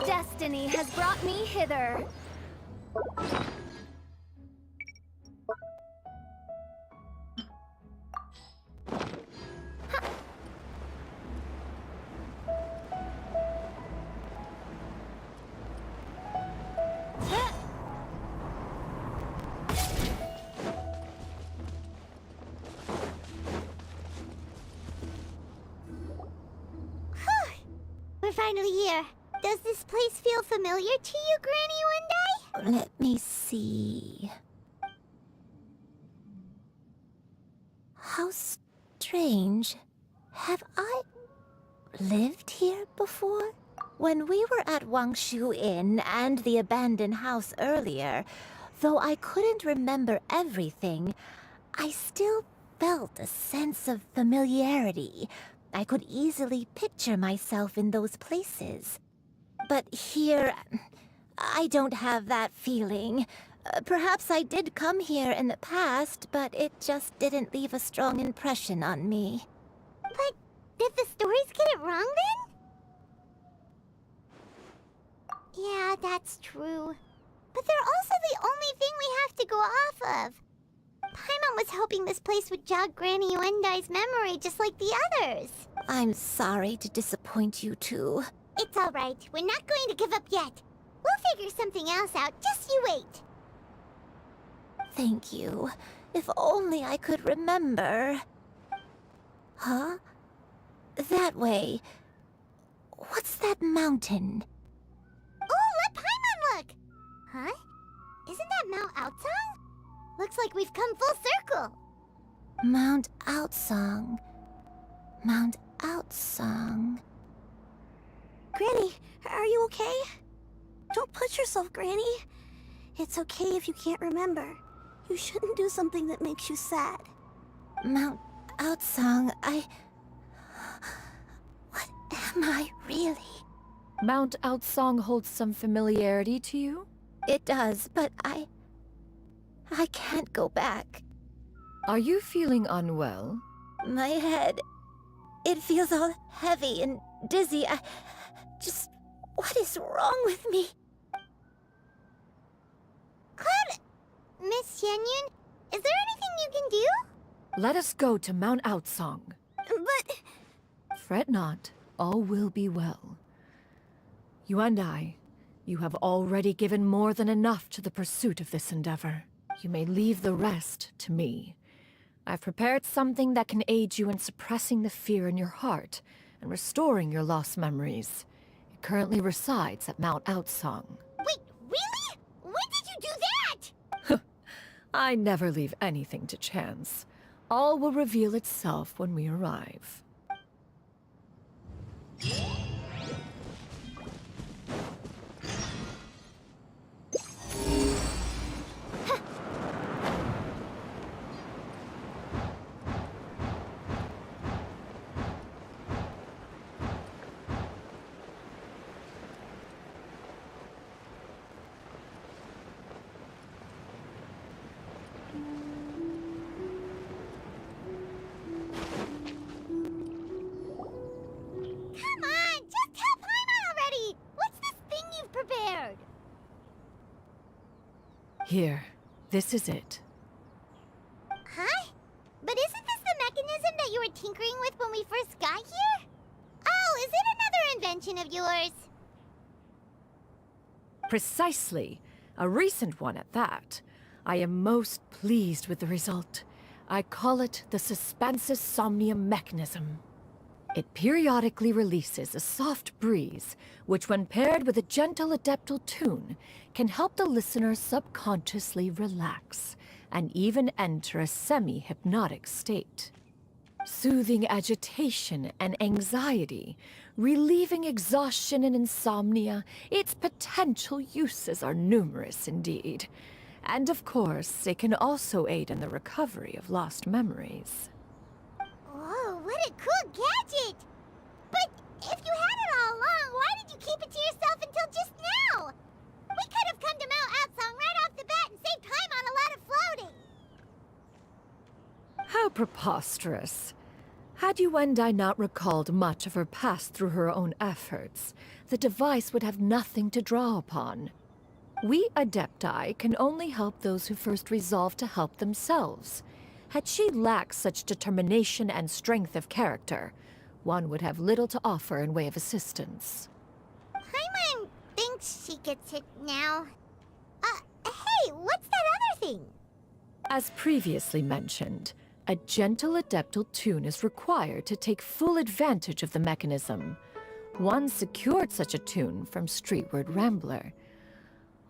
Destiny has brought me hither. We're finally here. Does this place feel familiar to you, Granny Yuandai? Let me see. How strange. Have I lived here before? When we were at Wangshu Inn and the abandoned house earlier, though I couldn't remember everything, I still felt a sense of familiarity. I could easily picture myself in those places. But here, I don't have that feeling. Perhaps I did come here in the past, but it just didn't leave a strong impression on me. But did the stories get it wrong then? Yeah, that's true. But they're also the only thing we have to go off of. Paimon was hoping this place would jog Granny Yuendai's memory just like the others. I'm sorry to disappoint you too. It's alright. We're not going to give up yet. We'll figure something else out. Just you wait. Thank you. If only I could remember. Huh? That way. What's that mountain? Oh, let Paimon look! Huh? Isn't that Mount Outsong? Looks like we've come full circle. Mount Outsong. Mount Outsong. Granny, are you okay? Don't push yourself, Granny. It's okay if you can't remember. You shouldn't do something that makes you sad. Mount Outsong, What am I really? Mount Outsong holds some familiarity to you? It does, but I can't go back. Are you feeling unwell? My head, it feels all heavy and dizzy. What is wrong with me? Cloud... Miss Xianyun, is there anything you can do? Let us go to Mount Outsong. But... Fret not, all will be well. You and I, you have already given more than enough to the pursuit of this endeavor. You may leave the rest to me. I've prepared something that can aid you in suppressing the fear in your heart and restoring your lost memories. It currently resides at Mount Outsong. Wait, really? When did you do that? I never leave anything to chance. All will reveal itself when we arrive. Here, this is it. Huh? But isn't this the mechanism that you were tinkering with when we first got here? Oh, is it another invention of yours? Precisely. A recent one at that. I am most pleased with the result. I call it the Suspensus Somnium mechanism. It periodically releases a soft breeze, which when paired with a gentle adeptal tune, can help the listener subconsciously relax, and even enter a semi-hypnotic state. Soothing agitation and anxiety, relieving exhaustion and insomnia, its potential uses are numerous indeed. And of course, it can also aid in the recovery of lost memories. Whoa, what a cool gadget! But if you had it all along, why did you keep it to yourself until just now? We could have come to Mount Outsong right off the bat and saved time on a lot of floating. How preposterous. Had Yuendai not recalled much of her past through her own efforts, the device would have nothing to draw upon. We Adepti can only help those who first resolve to help themselves. Had she lacked such determination and strength of character, one would have little to offer in way of assistance. Paimon thinks she gets it now. Hey, what's that other thing? As previously mentioned, a gentle adeptal tune is required to take full advantage of the mechanism. One secured such a tune from Streetward Rambler.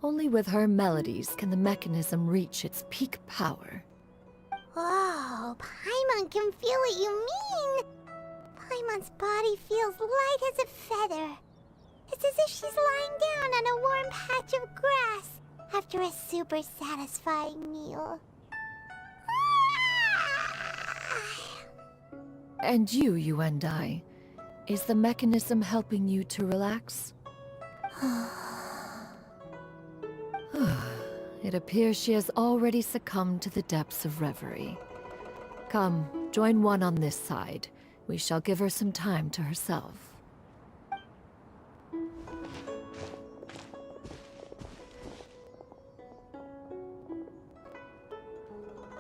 Only with her melodies can the mechanism reach its peak power. Wow. Oh, Paimon can feel what you mean. Paimon's body feels light as a feather. It's as if she's lying down on a warm patch of grass after a super satisfying meal. And you and I. Is the mechanism helping you to relax? It appears she has already succumbed to the depths of reverie. Come, join one on this side. We shall give her some time to herself.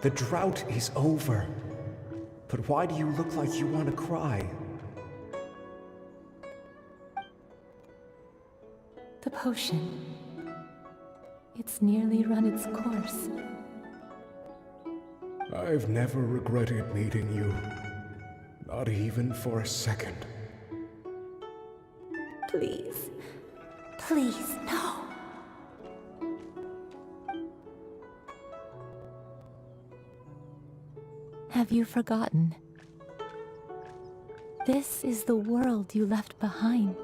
The drought is over. But why do you look like you want to cry? The potion. It's nearly run its course. I've never regretted meeting you. Not even for a second. Please. Please, no. Have you forgotten? This is the world you left behind.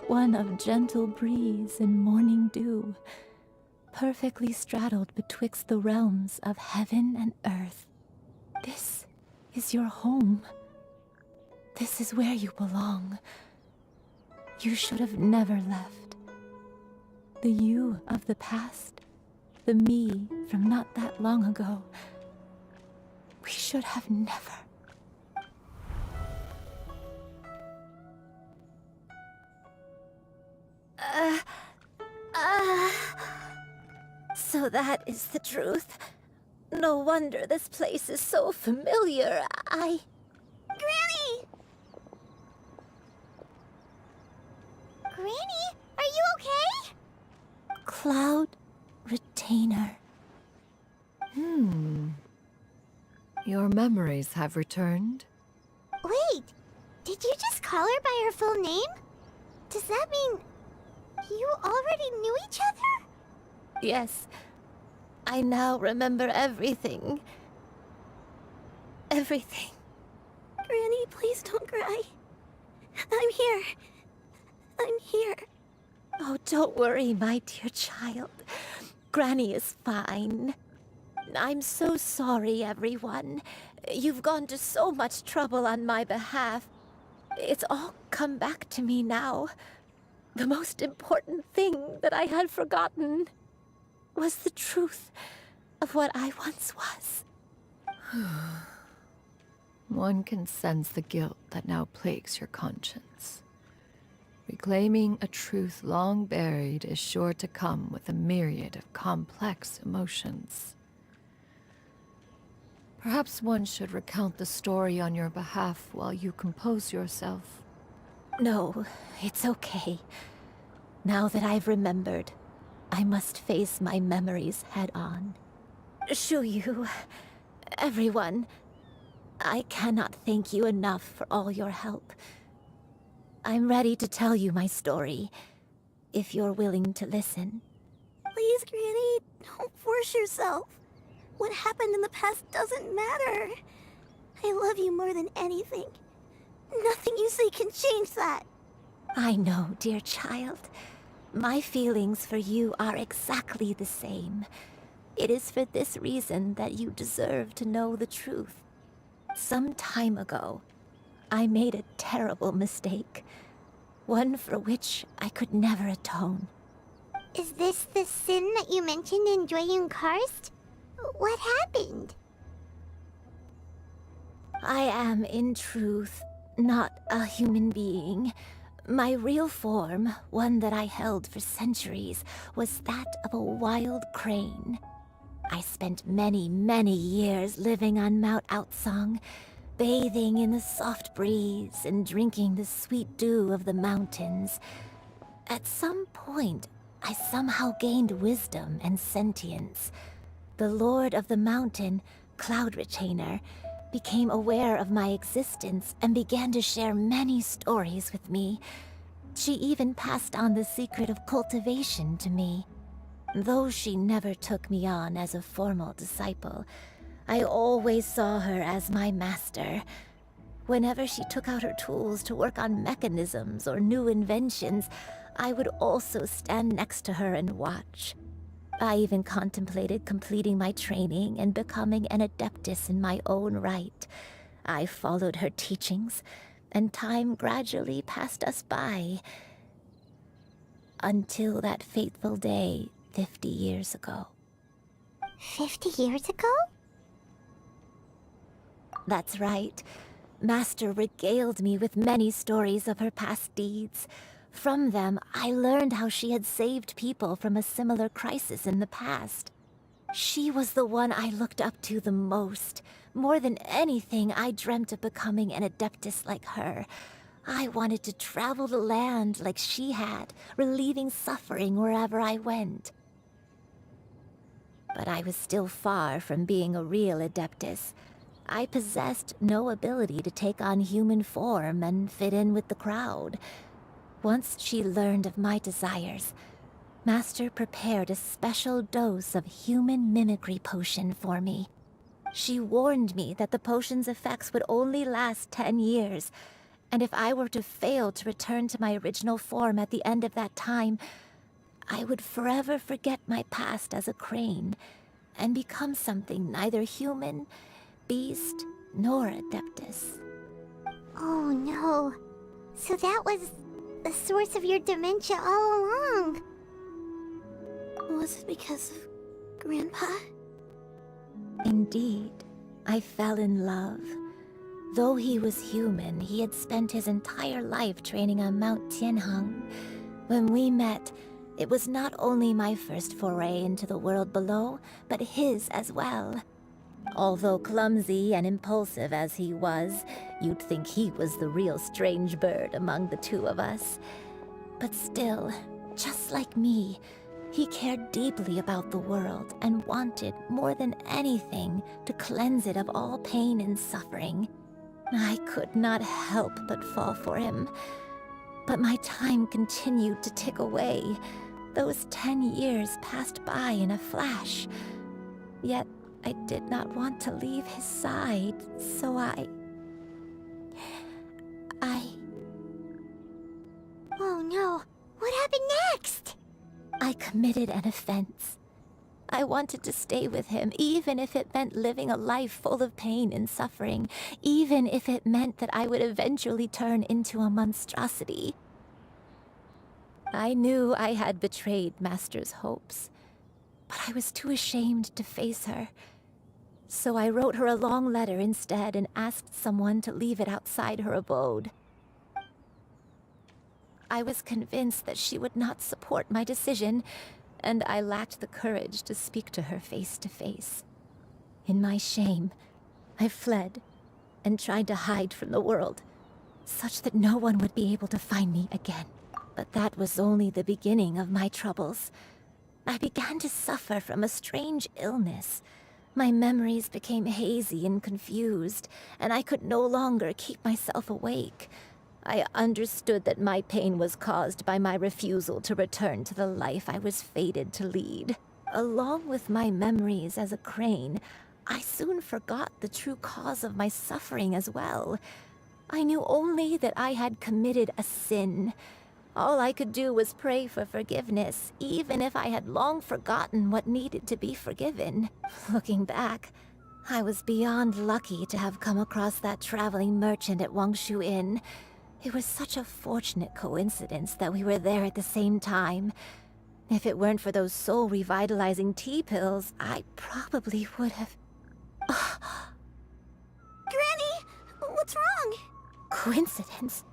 One of gentle breeze and morning dew, perfectly straddled betwixt the realms of heaven and earth. This is your home. This is where you belong. You should have never left. The you of the past, the me from not that long ago. We should have never. So that is the truth. No wonder this place is so familiar. Granny! Granny, are you okay? Cloud Retainer. Your memories have returned? Wait, did you just call her by her full name? Does that mean you already knew each other? Yes. I now remember everything. Everything. Granny, please don't cry. I'm here. I'm here. Oh, don't worry, my dear child. Granny is fine. I'm so sorry, everyone. You've gone to so much trouble on my behalf. It's all come back to me now. The most important thing that I had forgotten was the truth of what I once was. One can sense the guilt that now plagues your conscience. Reclaiming a truth long buried is sure to come with a myriad of complex emotions. Perhaps one should recount the story on your behalf while you compose yourself. No, it's okay. Now that I've remembered, I must face my memories head on. Shuyu, everyone, I cannot thank you enough for all your help. I'm ready to tell you my story, if you're willing to listen. Please, Granny, don't force yourself. What happened in the past doesn't matter. I love you more than anything. Nothing you say can change that. I know, dear child. My feelings for you are exactly the same. It is for this reason that you deserve to know the truth. Some time ago, I made a terrible mistake. One for which I could never atone. Is this the sin that you mentioned in Xianyun Karst? What happened? I am, in truth, not a human being. My real form, one that I held for centuries, was that of a wild crane. I spent many, many years living on Mount Outsong, bathing in the soft breeze and drinking the sweet dew of the mountains. At some point, I somehow gained wisdom and sentience. The Lord of the Mountain, Cloud Retainer, became aware of my existence and began to share many stories with me. She even passed on the secret of cultivation to me. Though she never took me on as a formal disciple, I always saw her as my master. Whenever she took out her tools to work on mechanisms or new inventions, I would also stand next to her and watch. I even contemplated completing my training and becoming an adeptus in my own right. I followed her teachings, and time gradually passed us by. Until that fateful day 50 years ago. 50 years ago? That's right. Master regaled me with many stories of her past deeds. From them, I learned how she had saved people from a similar crisis in the past. She was the one I looked up to the most. More than anything, I dreamt of becoming an adeptus like her. I wanted to travel the land like she had, relieving suffering wherever I went. But I was still far from being a real adeptus. I possessed no ability to take on human form and fit in with the crowd. Once she learned of my desires, Master prepared a special dose of human mimicry potion for me. She warned me that the potion's effects would only last 10 years, and if I were to fail to return to my original form at the end of that time, I would forever forget my past as a crane and become something neither human, beast, nor adeptus. Oh no. So that was the source of your dementia all along. Was it because of Grandpa? Indeed, I fell in love. Though he was human, he had spent his entire life training on Mount Tianheng. When we met, it was not only my first foray into the world below, but his as well. Although clumsy and impulsive as he was, you'd think he was the real strange bird among the two of us. But still, just like me, he cared deeply about the world and wanted, more than anything, to cleanse it of all pain and suffering. I could not help but fall for him. But my time continued to tick away. Those 10 years passed by in a flash. Yet I did not want to leave his side, so I... Oh no, what happened next? I committed an offense. I wanted to stay with him, even if it meant living a life full of pain and suffering, even if it meant that I would eventually turn into a monstrosity. I knew I had betrayed Master's hopes, but I was too ashamed to face her. So I wrote her a long letter instead and asked someone to leave it outside her abode. I was convinced that she would not support my decision, and I lacked the courage to speak to her face to face. In my shame, I fled and tried to hide from the world, such that no one would be able to find me again. But that was only the beginning of my troubles. I began to suffer from a strange illness. My memories became hazy and confused, and I could no longer keep myself awake. I understood that my pain was caused by my refusal to return to the life I was fated to lead. Along with my memories as a crane, I soon forgot the true cause of my suffering as well. I knew only that I had committed a sin. All I could do was pray for forgiveness, even if I had long forgotten what needed to be forgiven. Looking back, I was beyond lucky to have come across that traveling merchant at Wangshu Inn. It was such a fortunate coincidence that we were there at the same time. If it weren't for those soul-revitalizing tea pills, I probably would have... Granny! What's wrong? Coincidence?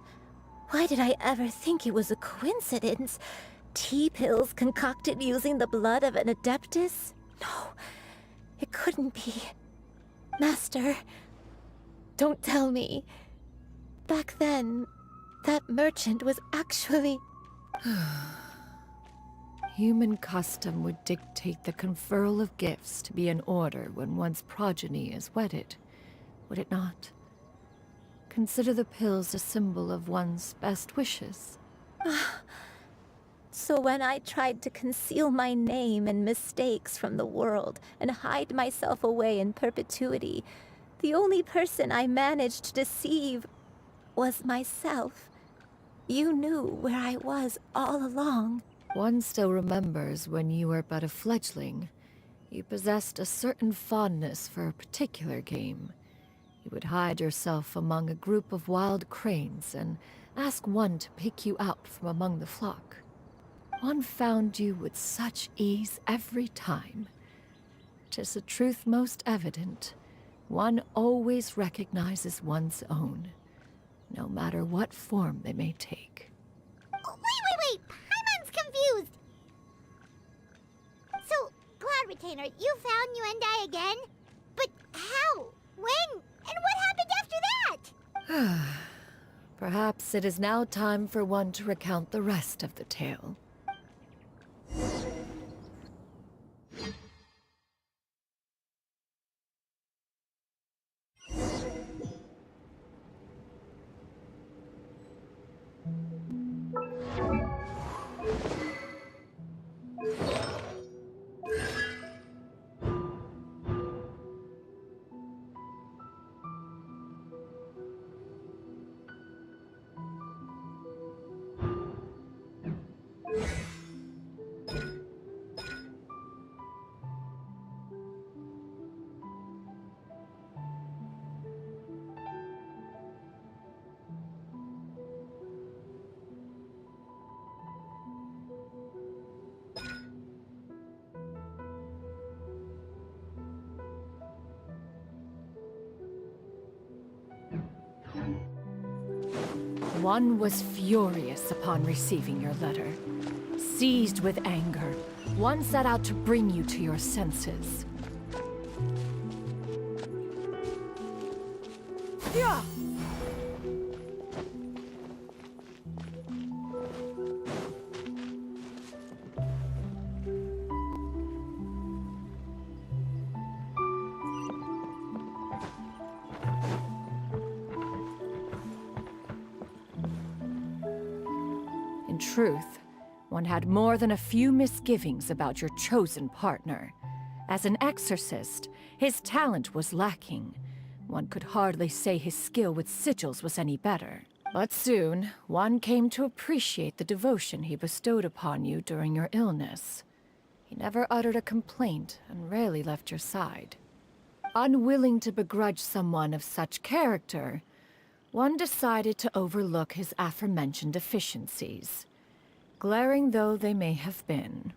Why did I ever think it was a coincidence? Tea pills concocted using the blood of an adeptus? No, it couldn't be. Master, don't tell me. Back then, that merchant was actually... Human custom would dictate the conferral of gifts to be in order when one's progeny is wedded, would it not? Consider the pills a symbol of one's best wishes. So when I tried to conceal my name and mistakes from the world and hide myself away in perpetuity, the only person I managed to deceive was myself. You knew where I was all along. One still remembers when you were but a fledgling. You possessed a certain fondness for a particular game. You would hide yourself among a group of wild cranes and ask one to pick you out from among the flock. One found you with such ease every time. 'Tis a truth most evident. One always recognizes one's own, no matter what form they may take. Oh, wait! Paimon's confused! So, Cloud Retainer, you found Yuendai again? But how? When? And what happened after that? Perhaps it is now time for one to recount the rest of the tale. One was furious upon receiving your letter. Seized with anger, one set out to bring you to your senses. Yeah! In truth, one had more than a few misgivings about your chosen partner. As an exorcist, his talent was lacking. One could hardly say his skill with sigils was any better. But soon, one came to appreciate the devotion he bestowed upon you during your illness. He never uttered a complaint and rarely left your side. Unwilling to begrudge someone of such character, one decided to overlook his aforementioned deficiencies, glaring though they may have been.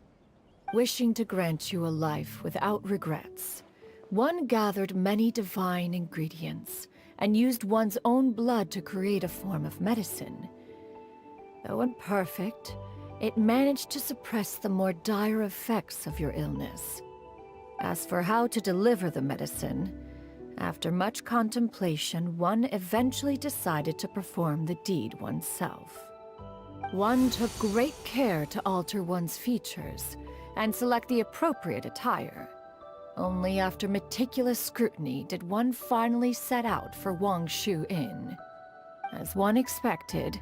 Wishing to grant you a life without regrets, one gathered many divine ingredients and used one's own blood to create a form of medicine. Though imperfect, it managed to suppress the more dire effects of your illness. As for how to deliver the medicine, after much contemplation, one eventually decided to perform the deed oneself. One took great care to alter one's features and select the appropriate attire. Only after meticulous scrutiny did one finally set out for Wangshu Inn. As one expected,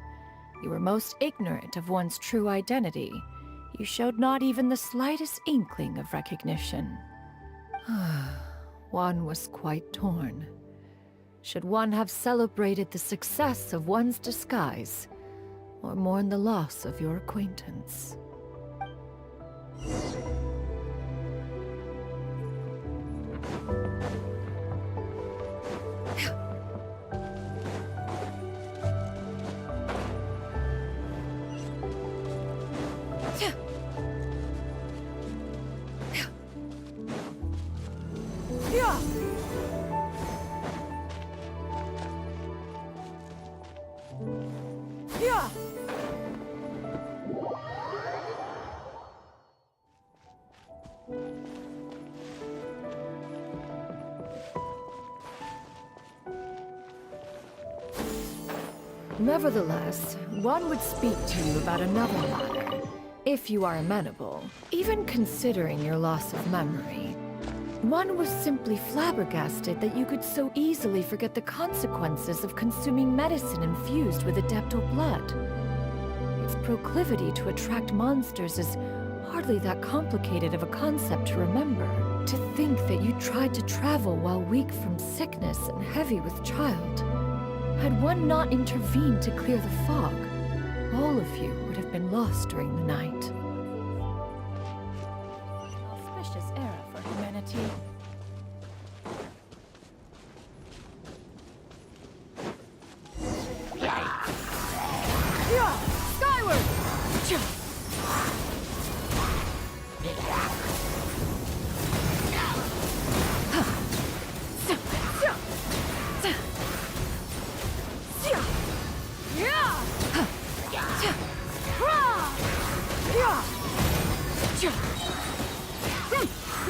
you were most ignorant of one's true identity. You showed not even the slightest inkling of recognition. One was quite torn. Should one have celebrated the success of one's disguise, or mourn the loss of your acquaintance? Nevertheless, one would speak to you about another matter, if you are amenable. Even considering your loss of memory, one was simply flabbergasted that you could so easily forget the consequences of consuming medicine infused with adeptal blood. its proclivity to attract monsters is hardly that complicated of a concept to remember. To think that you tried to travel while weak from sickness and heavy with child. Had one not intervened to clear the fog, all of you would have been lost during the night. Auspicious era for humanity. Yeah! Skyward!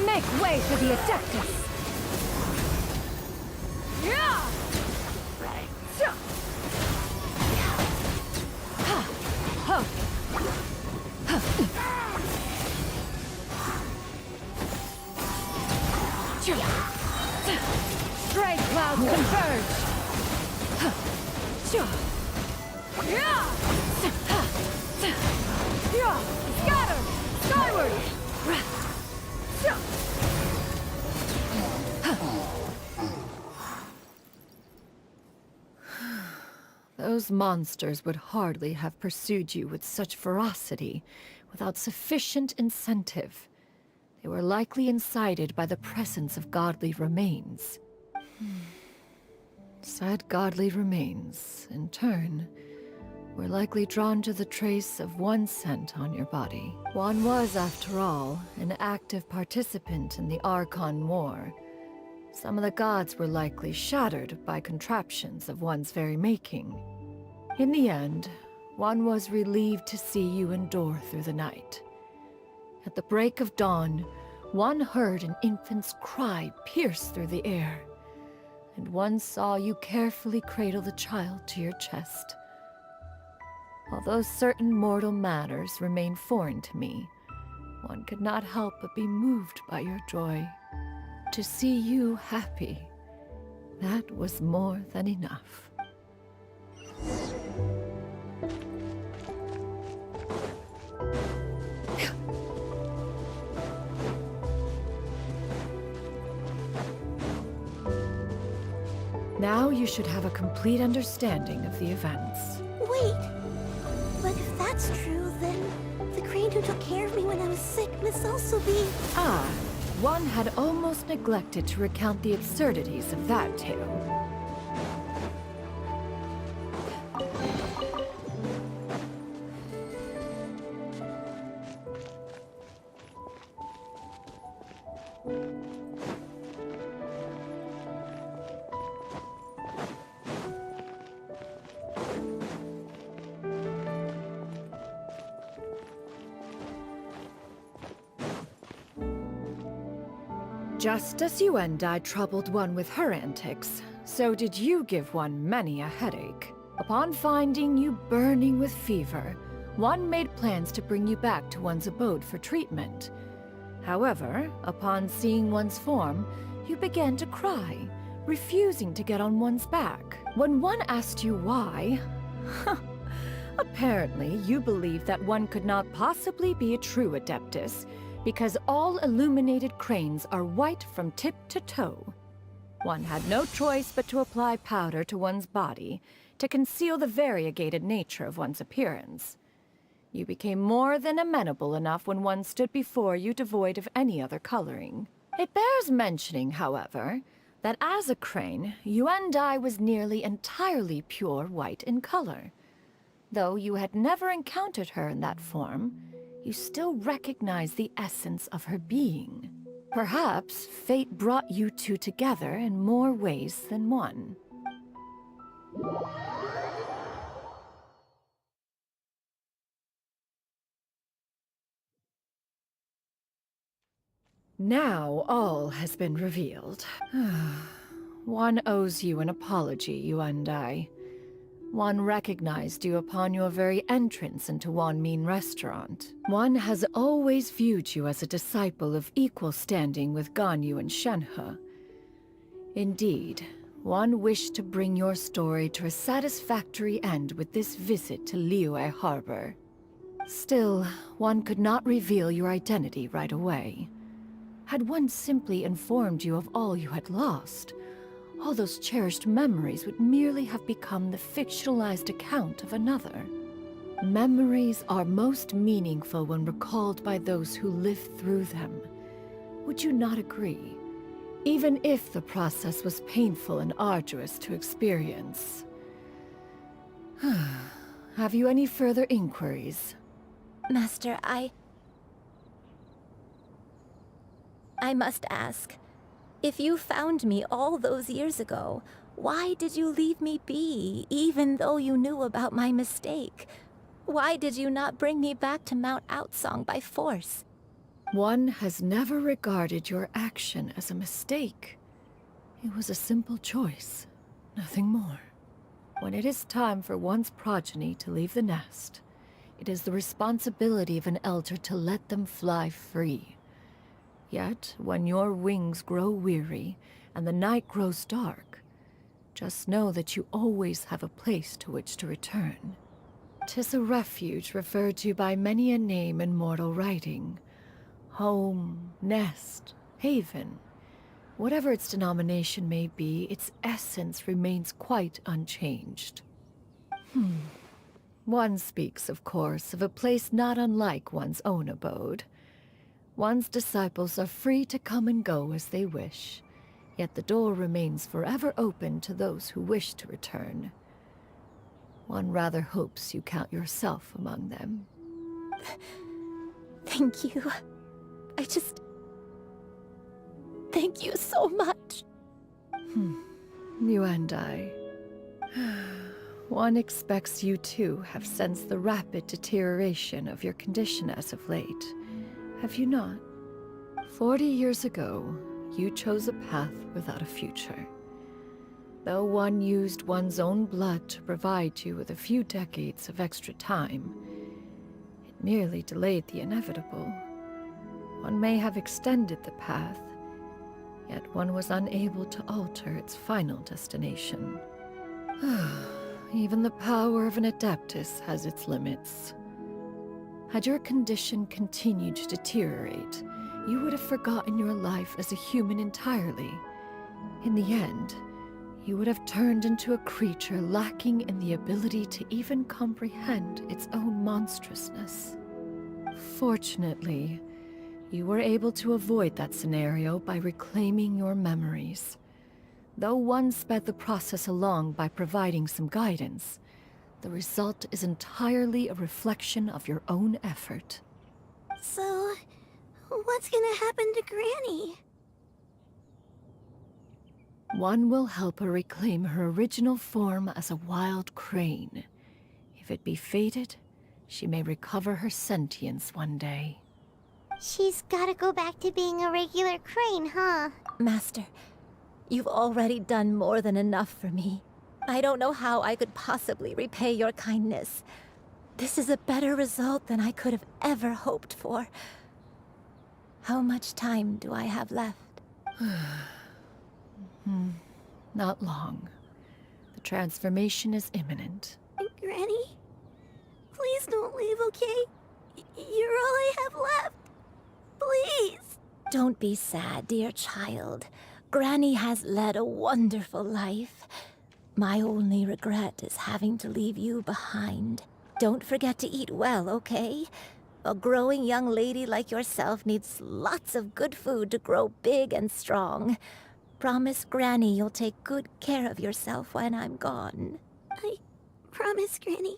Make way for the Adeptus! Stray clouds converge! Scatter! Skyward! Those monsters would hardly have pursued you with such ferocity without sufficient incentive. They were likely incited by the presence of godly remains. Said godly remains, in turn, were likely drawn to the trace of one scent on your body. One was, after all, an active participant in the Archon War. Some of the gods were likely shattered by contraptions of one's very making. In the end, one was relieved to see you endure through the night. At the break of dawn, one heard an infant's cry pierce through the air, and one saw you carefully cradle the child to your chest. Although certain mortal matters remain foreign to me, one could not help but be moved by your joy. To see you happy, that was more than enough. Now you should have a complete understanding of the events. Wait! But if that's true, then the crane who took care of me when I was sick must also be... Ah, one had almost neglected to recount the absurdities of that tale. Just as Xianyun troubled one with her antics, so did you give one many a headache. Upon finding you burning with fever, one made plans to bring you back to one's abode for treatment. However, upon seeing one's form, you began to cry, refusing to get on one's back. When one asked you why, apparently you believed that one could not possibly be a true Adeptus, because all illuminated cranes are white from tip to toe. One had no choice but to apply powder to one's body to conceal the variegated nature of one's appearance. You became more than amenable enough when one stood before you devoid of any other coloring. It bears mentioning, however, that as a crane, Xianyun was nearly entirely pure white in color. Though you had never encountered her in that form, you still recognize the essence of her being. Perhaps fate brought you two together in more ways than one. Now all has been revealed. One owes you an apology, Xianyun. One recognized you upon your very entrance into Wanmin Restaurant. One has always viewed you as a disciple of equal standing with Ganyu and Shenhe. Indeed, one wished to bring your story to a satisfactory end with this visit to Liyue Harbor. Still, one could not reveal your identity right away. Had one simply informed you of all you had lost, all those cherished memories would merely have become the fictionalized account of another. Memories are most meaningful when recalled by those who lived through them. Would you not agree? Even if the process was painful and arduous to experience. Have you any further inquiries? Master, I must ask. If you found me all those years ago, why did you leave me be, even though you knew about my mistake? Why did you not bring me back to Mount Outsong by force? One has never regarded your action as a mistake. It was a simple choice, nothing more. When it is time for one's progeny to leave the nest, it is the responsibility of an elder to let them fly free. Yet, when your wings grow weary and the night grows dark, just know that you always have a place to which to return. 'Tis a refuge referred to by many a name in mortal writing. Home, nest, haven. Whatever its denomination may be, its essence remains quite unchanged. One speaks, of course, of a place not unlike one's own abode. One's disciples are free to come and go as they wish, yet the door remains forever open to those who wish to return. One rather hopes you count yourself among them. Thank you. Thank you so much. You and I. One expects you too have sensed the rapid deterioration of your condition as of late. Have you not? 40 years ago, you chose a path without a future. Though one used one's own blood to provide you with a few decades of extra time, it merely delayed the inevitable. One may have extended the path, yet one was unable to alter its final destination. Even the power of an Adeptus has its limits. Had your condition continued to deteriorate, you would have forgotten your life as a human entirely. In the end, you would have turned into a creature lacking in the ability to even comprehend its own monstrousness. Fortunately, you were able to avoid that scenario by reclaiming your memories. Though one sped the process along by providing some guidance, the result is entirely a reflection of your own effort. So, what's gonna happen to Granny? One will help her reclaim her original form as a wild crane. If it be fated, she may recover her sentience one day. She's gotta go back to being a regular crane, huh? Master, you've already done more than enough for me. I don't know how I could possibly repay your kindness. This is a better result than I could have ever hoped for. How much time do I have left? Not long. The transformation is imminent. Granny? Please don't leave, okay? You're all I have left. Please! Don't be sad, dear child. Granny has led a wonderful life. My only regret is having to leave you behind. Don't forget to eat well, okay? A growing young lady like yourself needs lots of good food to grow big and strong. Promise Granny you'll take good care of yourself when I'm gone. I promise, Granny.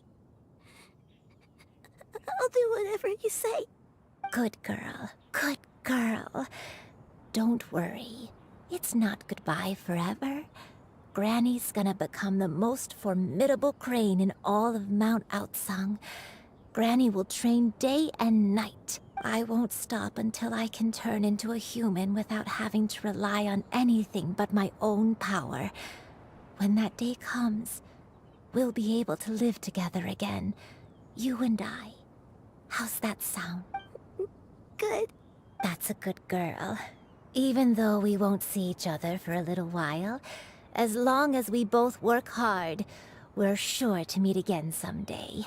I'll do whatever you say. Good girl. Good girl. Don't worry. It's not goodbye forever. Granny's gonna become the most formidable crane in all of Mount Outsong. Granny will train day and night. I won't stop until I can turn into a human without having to rely on anything but my own power. When that day comes, we'll be able to live together again. You and I. How's that sound? Good. That's a good girl. Even though we won't see each other for a little while, as long as we both work hard, we're sure to meet again someday.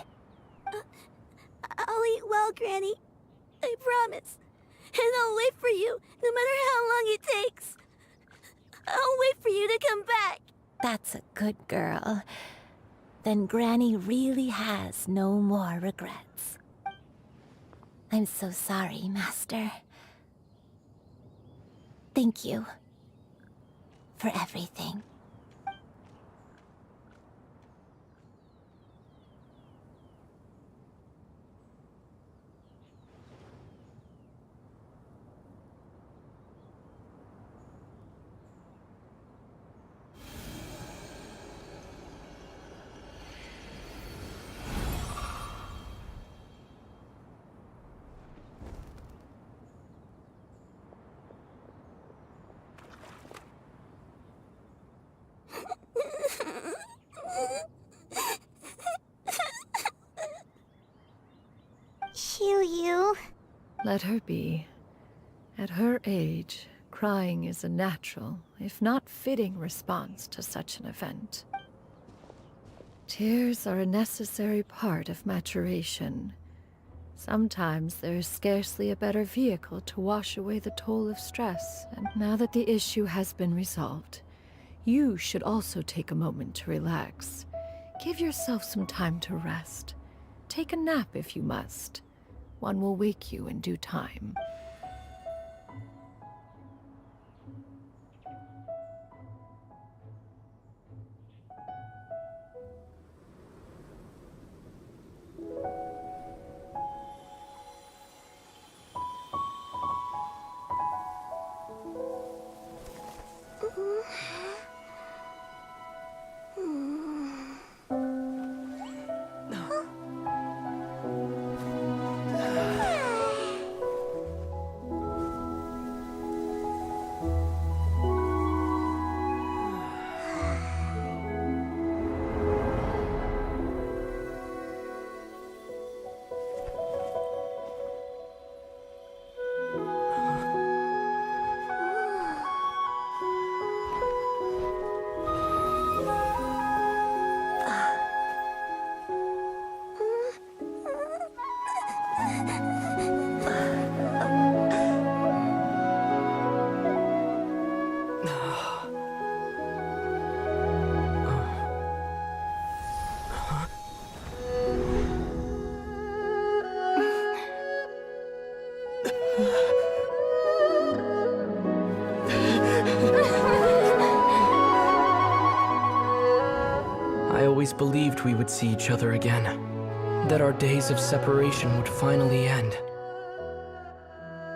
I'll eat well, Granny. I promise. And I'll wait for you, no matter how long it takes. I'll wait for you to come back. That's a good girl. Then Granny really has no more regrets. I'm so sorry, Master. Thank you for everything. Xianyun. Let her be. At her age, crying is a natural, if not fitting, response to such an event. Tears are a necessary part of maturation. Sometimes there is scarcely a better vehicle to wash away the toll of stress, and now that the issue has been resolved, you should also take a moment to relax. Give yourself some time to rest. Take a nap if you must. One will wake you in due time. I always believed we would see each other again, that our days of separation would finally end,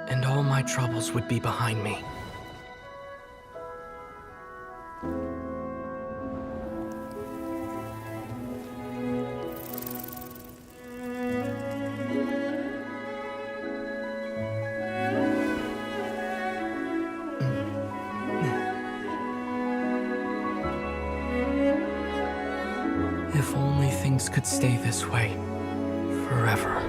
and all my troubles would be behind me. If only things could stay this way forever.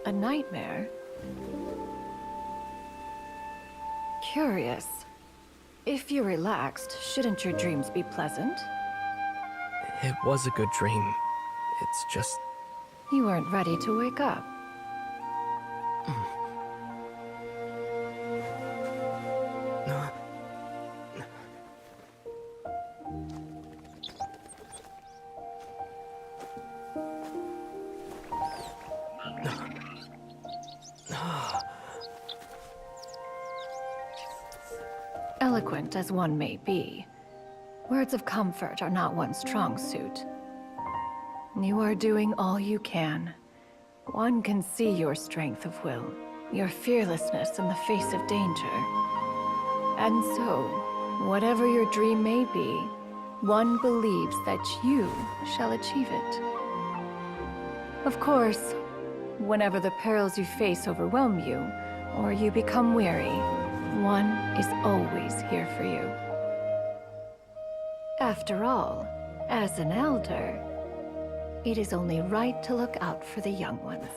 A nightmare? Curious. If you're relaxed, shouldn't your dreams be pleasant? It was a good dream. It's just... You weren't ready to wake up. Eloquent as one may be, words of comfort are not one's strong suit. You are doing all you can. One can see your strength of will, your fearlessness in the face of danger. And so, whatever your dream may be, one believes that you shall achieve it. Of course, whenever the perils you face overwhelm you, or you become weary, one is always here for you. After all, as an elder, it is only right to look out for the young ones.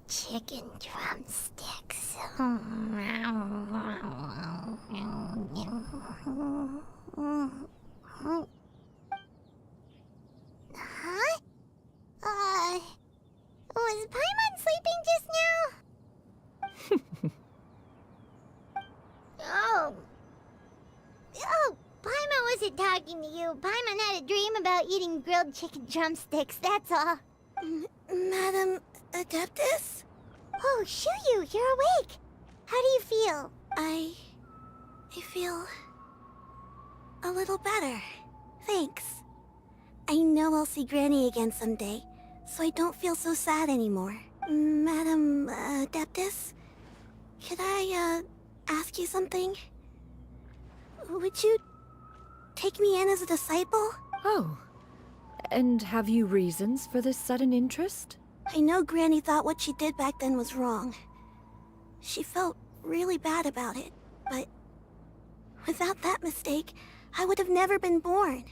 chicken drumsticks. Huh? Was Paimon sleeping just now? Oh, Paimon wasn't talking to you. Paimon had a dream about eating grilled chicken drumsticks, that's all. Madam Adeptus? Oh, Xianyun, you're awake. How do you feel? I feel a little better. Thanks. I know I'll see Granny again someday, so I don't feel so sad anymore. Madam Adeptus, could I ask you something? Would you take me in as a disciple? Oh, and have you reasons for this sudden interest? I know Granny thought what she did back then was wrong. She felt really bad about it, but without that mistake, I would have never been born.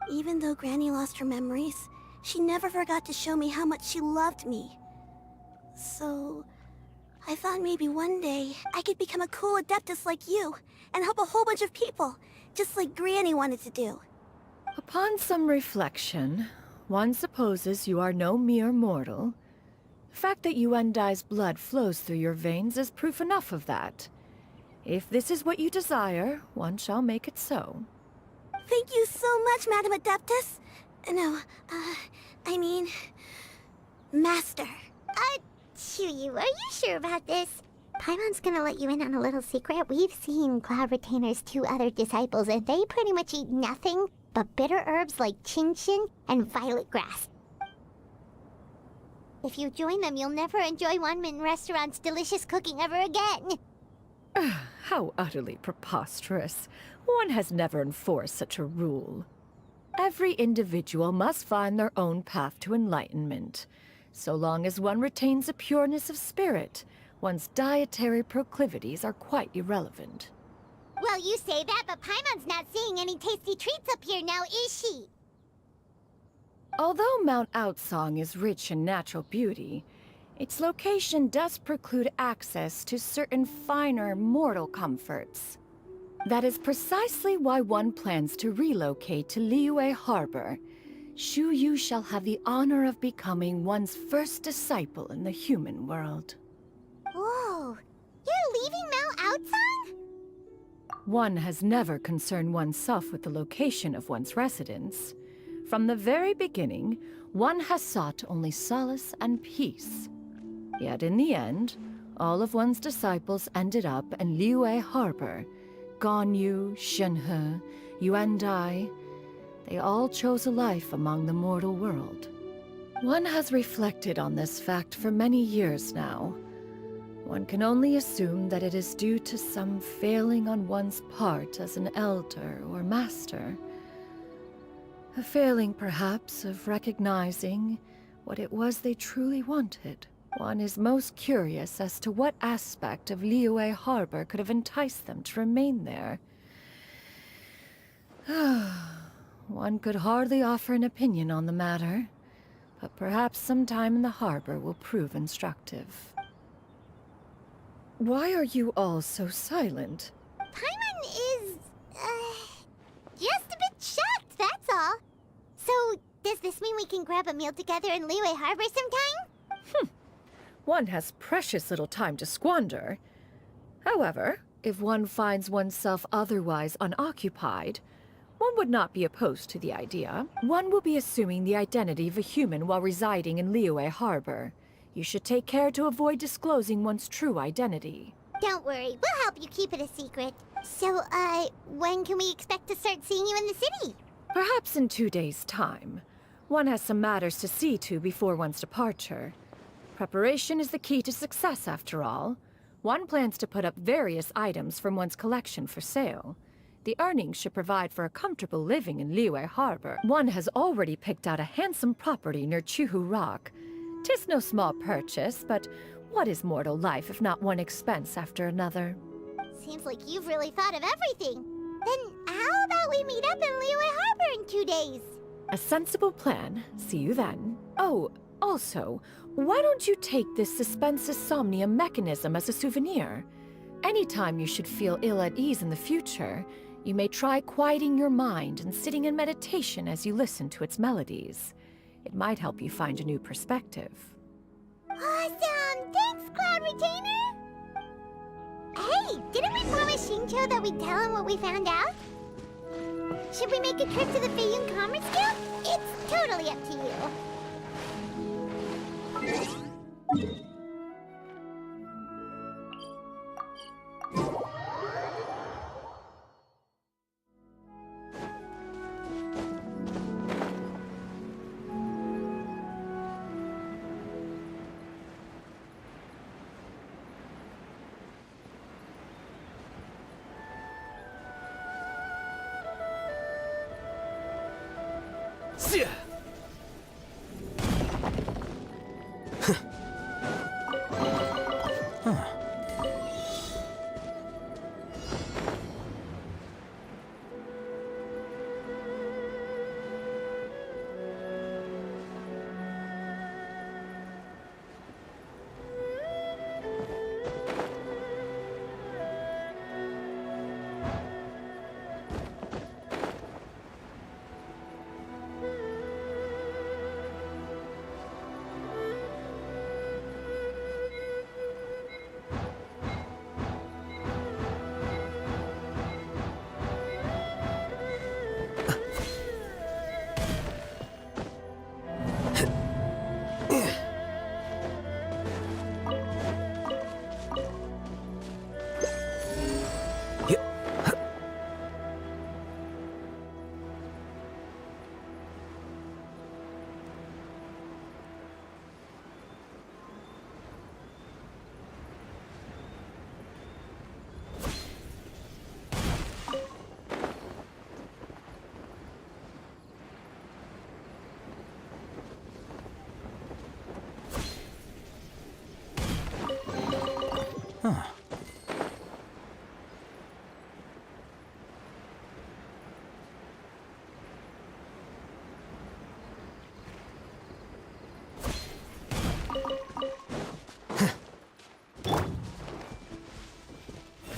Even though Granny lost her memories, she never forgot to show me how much she loved me. So, I thought maybe one day I could become a cool Adeptus like you and help a whole bunch of people, just like Granny wanted to do. Upon some reflection, one supposes you are no mere mortal. The fact that Yuendai's blood flows through your veins is proof enough of that. If this is what you desire, one shall make it so. Thank you so much, Madam Adeptus. No, I mean... Master. Xianyun, are you sure about this? Paimon's gonna let you in on a little secret. We've seen Cloud Retainer's 2 other disciples, and they pretty much eat nothing but bitter herbs like Genshin and violet grass. If you join them, you'll never enjoy Wanmin Restaurant's delicious cooking ever again. How utterly preposterous. One has never enforced such a rule. Every individual must find their own path to enlightenment. So long as one retains a pureness of spirit, one's dietary proclivities are quite irrelevant. Well, you say that, but Paimon's not seeing any tasty treats up here now, is she? Although Mount Outsong is rich in natural beauty, its location does preclude access to certain finer mortal comforts. That is precisely why one plans to relocate to Liyue Harbor. Xianyun shall have the honor of becoming one's first disciple in the human world. Whoa! You're leaving Mount Outsong? One has never concerned oneself with the location of one's residence. From the very beginning, one has sought only solace and peace. Yet in the end, all of one's disciples ended up in Liyue Harbor. Ganyu, Shenhe, Yuendai, they all chose a life among the mortal world. One has reflected on this fact for many years now. One can only assume that it is due to some failing on one's part as an elder or master. A failing, perhaps, of recognizing what it was they truly wanted. One is most curious as to what aspect of Liyue Harbor could have enticed them to remain there. One could hardly offer an opinion on the matter, but perhaps some time in the harbor will prove instructive. Why are you all so silent? Paimon is... just a bit shocked, that's all. So, does this mean we can grab a meal together in Liyue Harbor sometime? One has precious little time to squander. However, if one finds oneself otherwise unoccupied, one would not be opposed to the idea. One will be assuming the identity of a human while residing in Liyue Harbor. You should take care to avoid disclosing one's true identity. Don't worry, we'll help you keep it a secret. So, when can we expect to start seeing you in the city? Perhaps in 2 days' time. One has some matters to see to before one's departure. Preparation is the key to success, after all. One plans to put up various items from one's collection for sale. The earnings should provide for a comfortable living in Liyue Harbor. One has already picked out a handsome property near Chuhu Rock. 'Tis no small purchase, but what is mortal life if not one expense after another? Seems like you've really thought of everything. Then how about we meet up in Liyue Harbor in 2 days? A sensible plan. See you then. Oh, Also, why don't you take this suspense insomnia mechanism as a souvenir? Anytime you should feel ill at ease in the future, you may try quieting your mind and sitting in meditation as you listen to its melodies. It might help you find a new perspective. Awesome! Thanks, Cloud Retainer! Hey, didn't we promise Shincho that we'd tell him what we found out? Should we make a trip to the Feiyun Commerce Guild? It's totally up to you.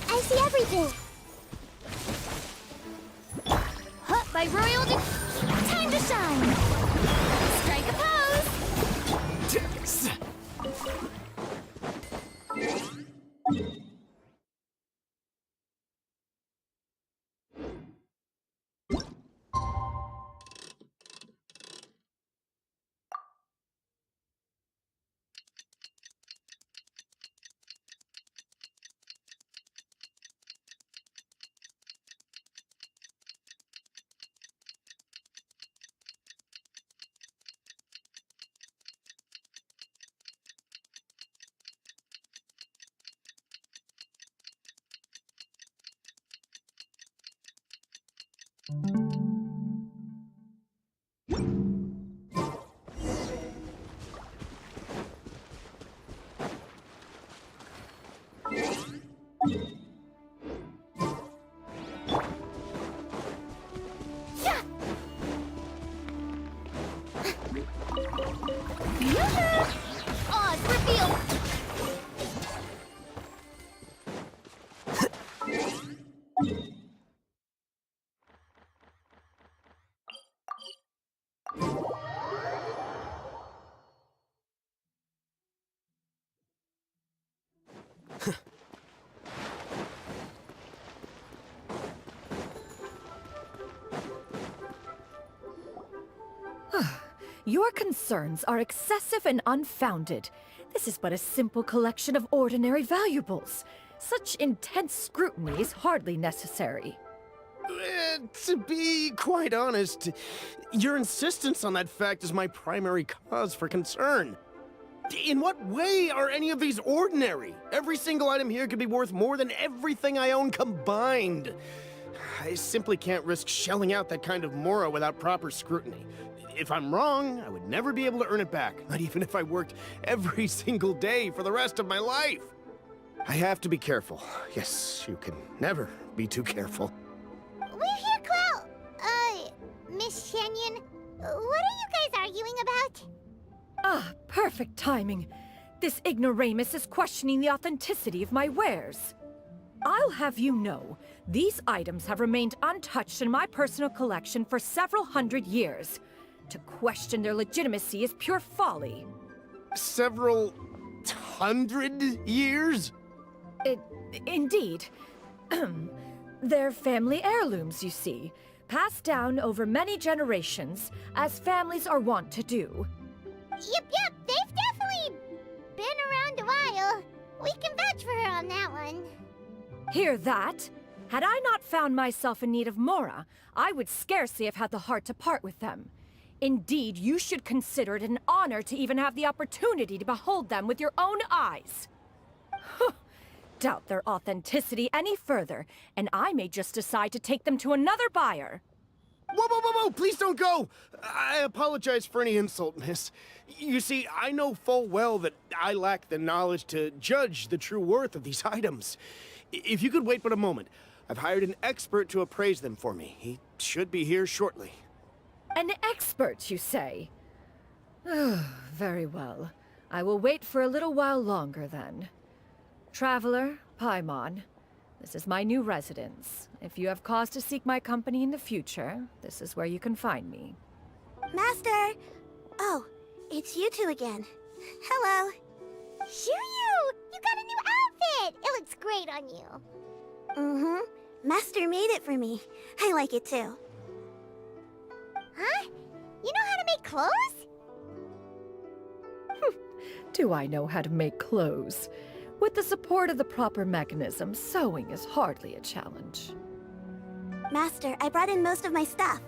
I see everything. Huh, by royal time to shine. Strike a Oz reveal. Your concerns are excessive and unfounded. This is but a simple collection of ordinary valuables. Such intense scrutiny is hardly necessary. To be quite honest, your insistence on that fact is my primary cause for concern. In what way are any of these ordinary? Every single item here could be worth more than everything I own combined. I simply can't risk shelling out that kind of mora without proper scrutiny. If I'm wrong, I would never be able to earn it back, not even if I worked every single day for the rest of my life. I have to be careful. Yes, you can never be too careful. We're here, Cloud. Miss Xianyun, what are you guys arguing about? Ah, perfect timing. This ignoramus is questioning the authenticity of my wares. I'll have you know, these items have remained untouched in my personal collection for several hundred years. To question their legitimacy is pure folly. Several hundred years? Indeed. They're family heirlooms, you see, passed down over many generations, as families are wont to do. Yep, they've definitely been around a while. We can vouch for her on that one. Hear that? Had I not found myself in need of Mora, I would scarcely have had the heart to part with them. Indeed, you should consider it an honor to even have the opportunity to behold them with your own eyes. Doubt their authenticity any further, and I may just decide to take them to another buyer. Whoa! Please don't go! I apologize for any insult, miss. You see, I know full well that I lack the knowledge to judge the true worth of these items. If you could wait but a moment, I've hired an expert to appraise them for me. He should be here shortly. An expert, you say? Very well. I will wait for a little while longer, then. Traveler, Paimon, this is my new residence. If you have cause to seek my company in the future, this is where you can find me. Master! Oh, it's you two again. Hello. Xianyun! You got a new outfit! It looks great on you. Mm-hmm. Master made it for me. I like it too. Huh? You know how to make clothes? Do I know how to make clothes? With the support of the proper mechanism, sewing is hardly a challenge. Master, I brought in most of my stuff.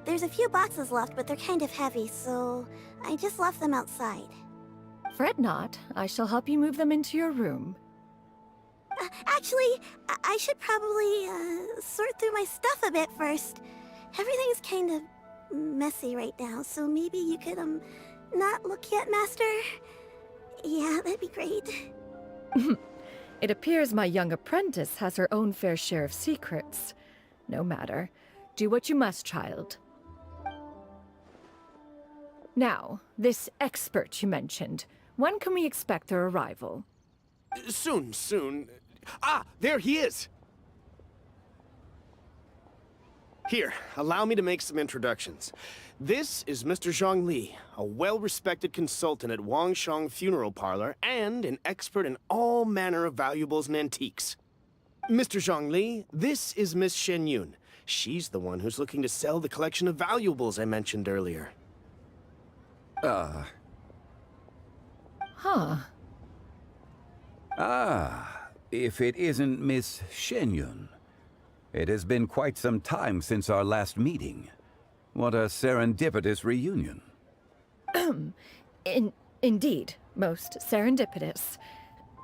There's a few boxes left, but they're kind of heavy, so I just left them outside. Fret not. I shall help you move them into your room. Actually, I should probably sort through my stuff a bit first. Everything's kind of messy right now, so maybe you could, not look yet, Master? Yeah, that'd be great. It appears my young apprentice has her own fair share of secrets. No matter. Do what you must, child. Now, this expert you mentioned, when can we expect their arrival? Soon. Ah, there he is! Here, allow me to make some introductions. This is Mr. Zhongli, a well-respected consultant at Wangshang Funeral Parlor and an expert in all manner of valuables and antiques. Mr. Zhongli, this is Miss Xianyun. She's the one who's looking to sell the collection of valuables I mentioned earlier. Huh. Ah, if it isn't Miss Xianyun. It has been quite some time since our last meeting. What a serendipitous reunion. Indeed, most serendipitous.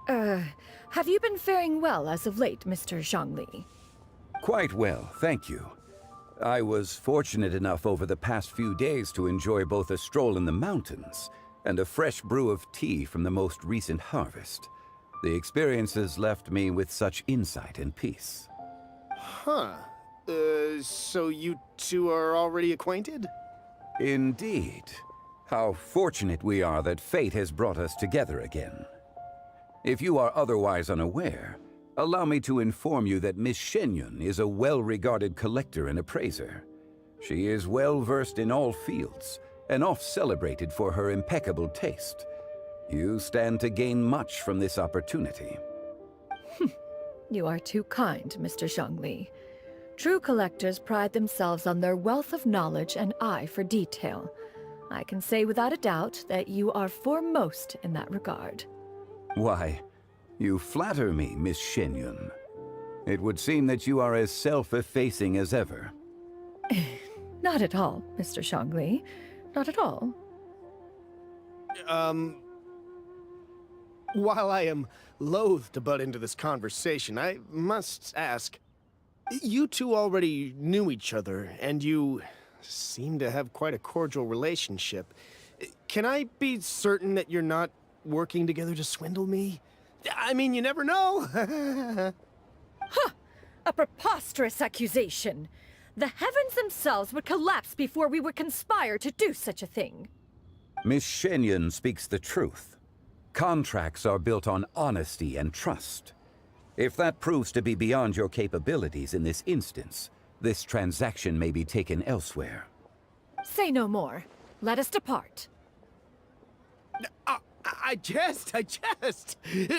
Have you been faring well as of late, Mr. Zhongli? Quite well, thank you. I was fortunate enough over the past few days to enjoy both a stroll in the mountains and a fresh brew of tea from the most recent harvest. The experiences left me with such insight and peace. Huh. So you two are already acquainted? Indeed. How fortunate we are that fate has brought us together again. If you are otherwise unaware, allow me to inform you that Miss Xianyun is a well-regarded collector and appraiser. She is well-versed in all fields, and oft-celebrated for her impeccable taste. You stand to gain much from this opportunity. You are too kind, Mr. Zhongli. True collectors pride themselves on their wealth of knowledge and eye for detail. I can say without a doubt that you are foremost in that regard. Why, you flatter me, Miss Xianyun. It would seem that you are as self-effacing as ever. Not at all, Mr. Zhongli. Not at all. While I am loath to butt into this conversation, I must ask, you two already knew each other, and you seem to have quite a cordial relationship. Can I be certain that you're not working together to swindle me? I mean, you never know. Huh! A preposterous accusation. The heavens themselves would collapse before we would conspire to do such a thing. Miss Xianyun speaks the truth. Contracts are built on honesty and trust. If that proves to be beyond your capabilities in this instance, this transaction may be taken elsewhere. Say no more. Let us depart. I jest.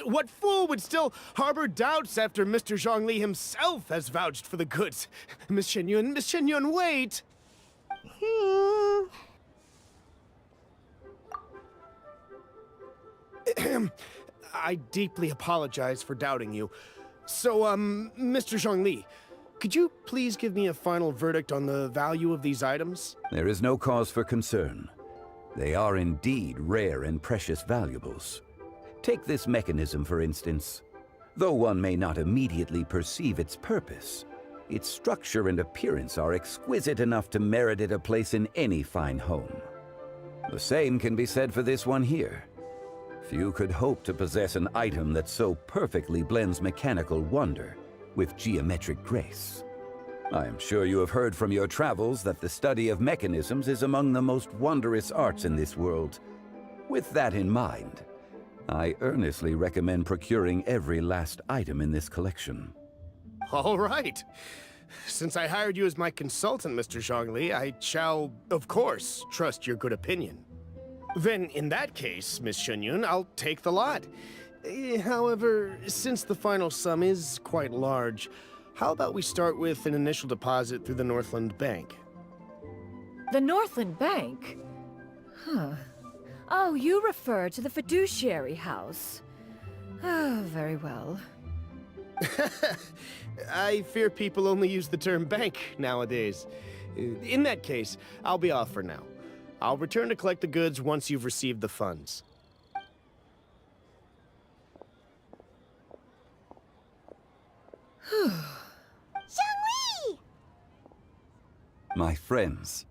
What fool would still harbor doubts after Mr. Zhongli himself has vouched for the goods? Miss Xianyun, wait! I deeply apologize for doubting you. So, Mr. Zhongli, could you please give me a final verdict on the value of these items? There is no cause for concern. They are indeed rare and precious valuables. Take this mechanism, for instance. Though one may not immediately perceive its purpose, its structure and appearance are exquisite enough to merit it a place in any fine home. The same can be said for this one here. Few could hope to possess an item that so perfectly blends mechanical wonder with geometric grace. I am sure you have heard from your travels that the study of mechanisms is among the most wondrous arts in this world. With that in mind, I earnestly recommend procuring every last item in this collection. All right. Since I hired you as my consultant, Mr. Zhongli, I shall, of course, trust your good opinion. Then, in that case, Miss Xianyun, I'll take the lot. However, since the final sum is quite large, how about we start with an initial deposit through the Northland Bank? The Northland Bank? Huh. Oh, you refer to the fiduciary house. Oh, very well. I fear people only use the term bank nowadays. In that case, I'll be off for now. I'll return to collect the goods once you've received the funds. Zhongli! My friends,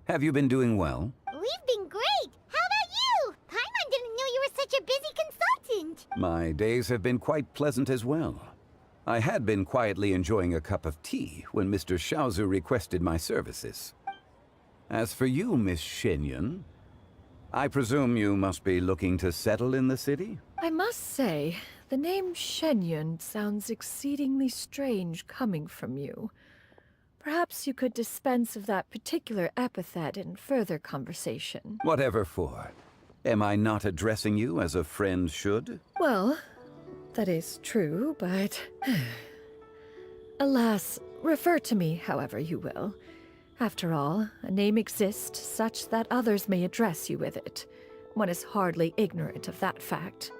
have you been doing well? We've been great! How about you? Paimon didn't know you were such a busy consultant! My days have been quite pleasant as well. I had been quietly enjoying a cup of tea when Mr. Xiaozu requested my services. As for you, Miss Xianyun, I presume you must be looking to settle in the city? I must say, the name Xianyun sounds exceedingly strange coming from you. Perhaps you could dispense of that particular epithet in further conversation. Whatever for. Am I not addressing you as a friend should? Well, that is true, but... Alas, refer to me however you will. After all, a name exists such that others may address you with it. One is hardly ignorant of that fact.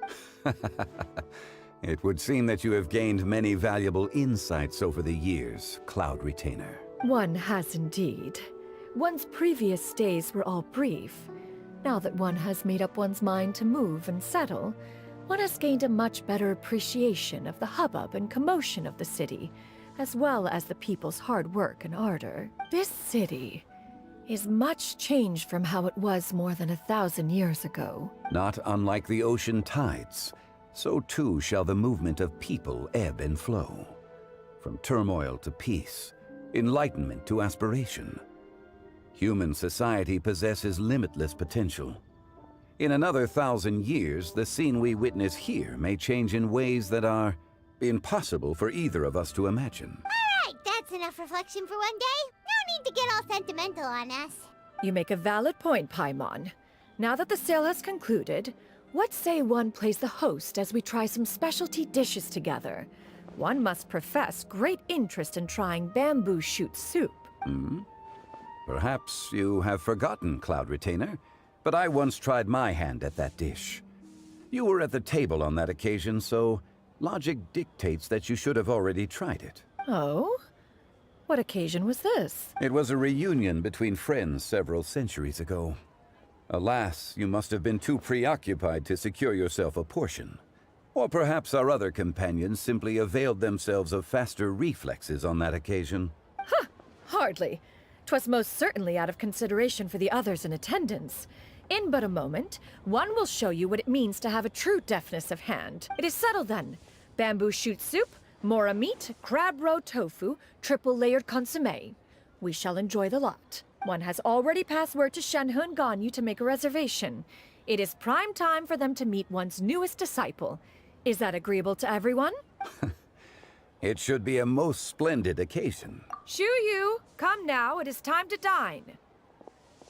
It would seem that you have gained many valuable insights over the years, Cloud Retainer. One has indeed. One's previous days were all brief. Now that one has made up one's mind to move and settle, one has gained a much better appreciation of the hubbub and commotion of the city, as well as the people's hard work and ardor. This city is much changed from how it was more than 1,000 years ago. Not unlike the ocean tides, so too shall the movement of people ebb and flow. From turmoil to peace, enlightenment to aspiration. Human society possesses limitless potential. In another 1,000 years, the scene we witness here may change in ways that are impossible for either of us to imagine. Alright, that's enough reflection for one day. No need to get all sentimental on us. You make a valid point, Paimon. Now that the sale has concluded, what say one plays the host as we try some specialty dishes together? One must profess great interest in trying bamboo shoot soup. Perhaps you have forgotten, Cloud Retainer, but I once tried my hand at that dish. You were at the table on that occasion, so logic dictates that you should have already tried it. Oh? What occasion was this? It was a reunion between friends several centuries ago. Alas, you must have been too preoccupied to secure yourself a portion. Or perhaps our other companions simply availed themselves of faster reflexes on that occasion. Huh! Hardly. 'Twas most certainly out of consideration for the others in attendance. In but a moment, one will show you what it means to have a true deftness of hand. It is settled then. Bamboo shoot soup, mora meat, crab roe tofu, triple-layered consommé. We shall enjoy the lot. One has already passed word to Xianyun Ganyu to make a reservation. It is prime time for them to meet one's newest disciple. Is that agreeable to everyone? It should be a most splendid occasion. Xianyun, come now, it is time to dine.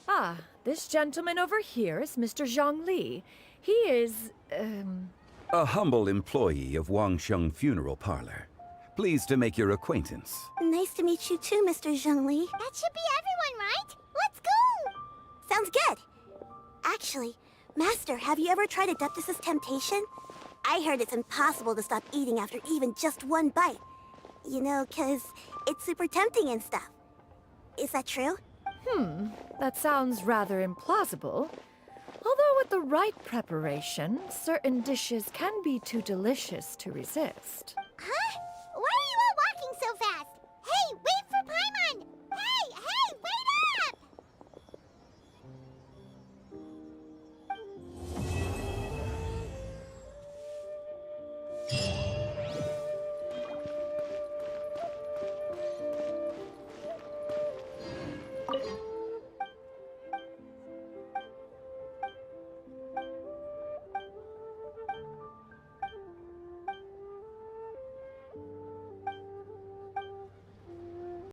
Ah, this gentleman over here is Mr. Zhang Li. He is, A humble employee of Wangsheng Funeral Parlor. Pleased to make your acquaintance. Nice to meet you too, Mr. Zhongli. That should be everyone, right? Let's go! Sounds good. Actually, Master, have you ever tried Adeptus' temptation? I heard it's impossible to stop eating after even just one bite. You know, 'cause it's super tempting and stuff. Is that true? That sounds rather implausible. Although with the right preparation, certain dishes can be too delicious to resist. Huh?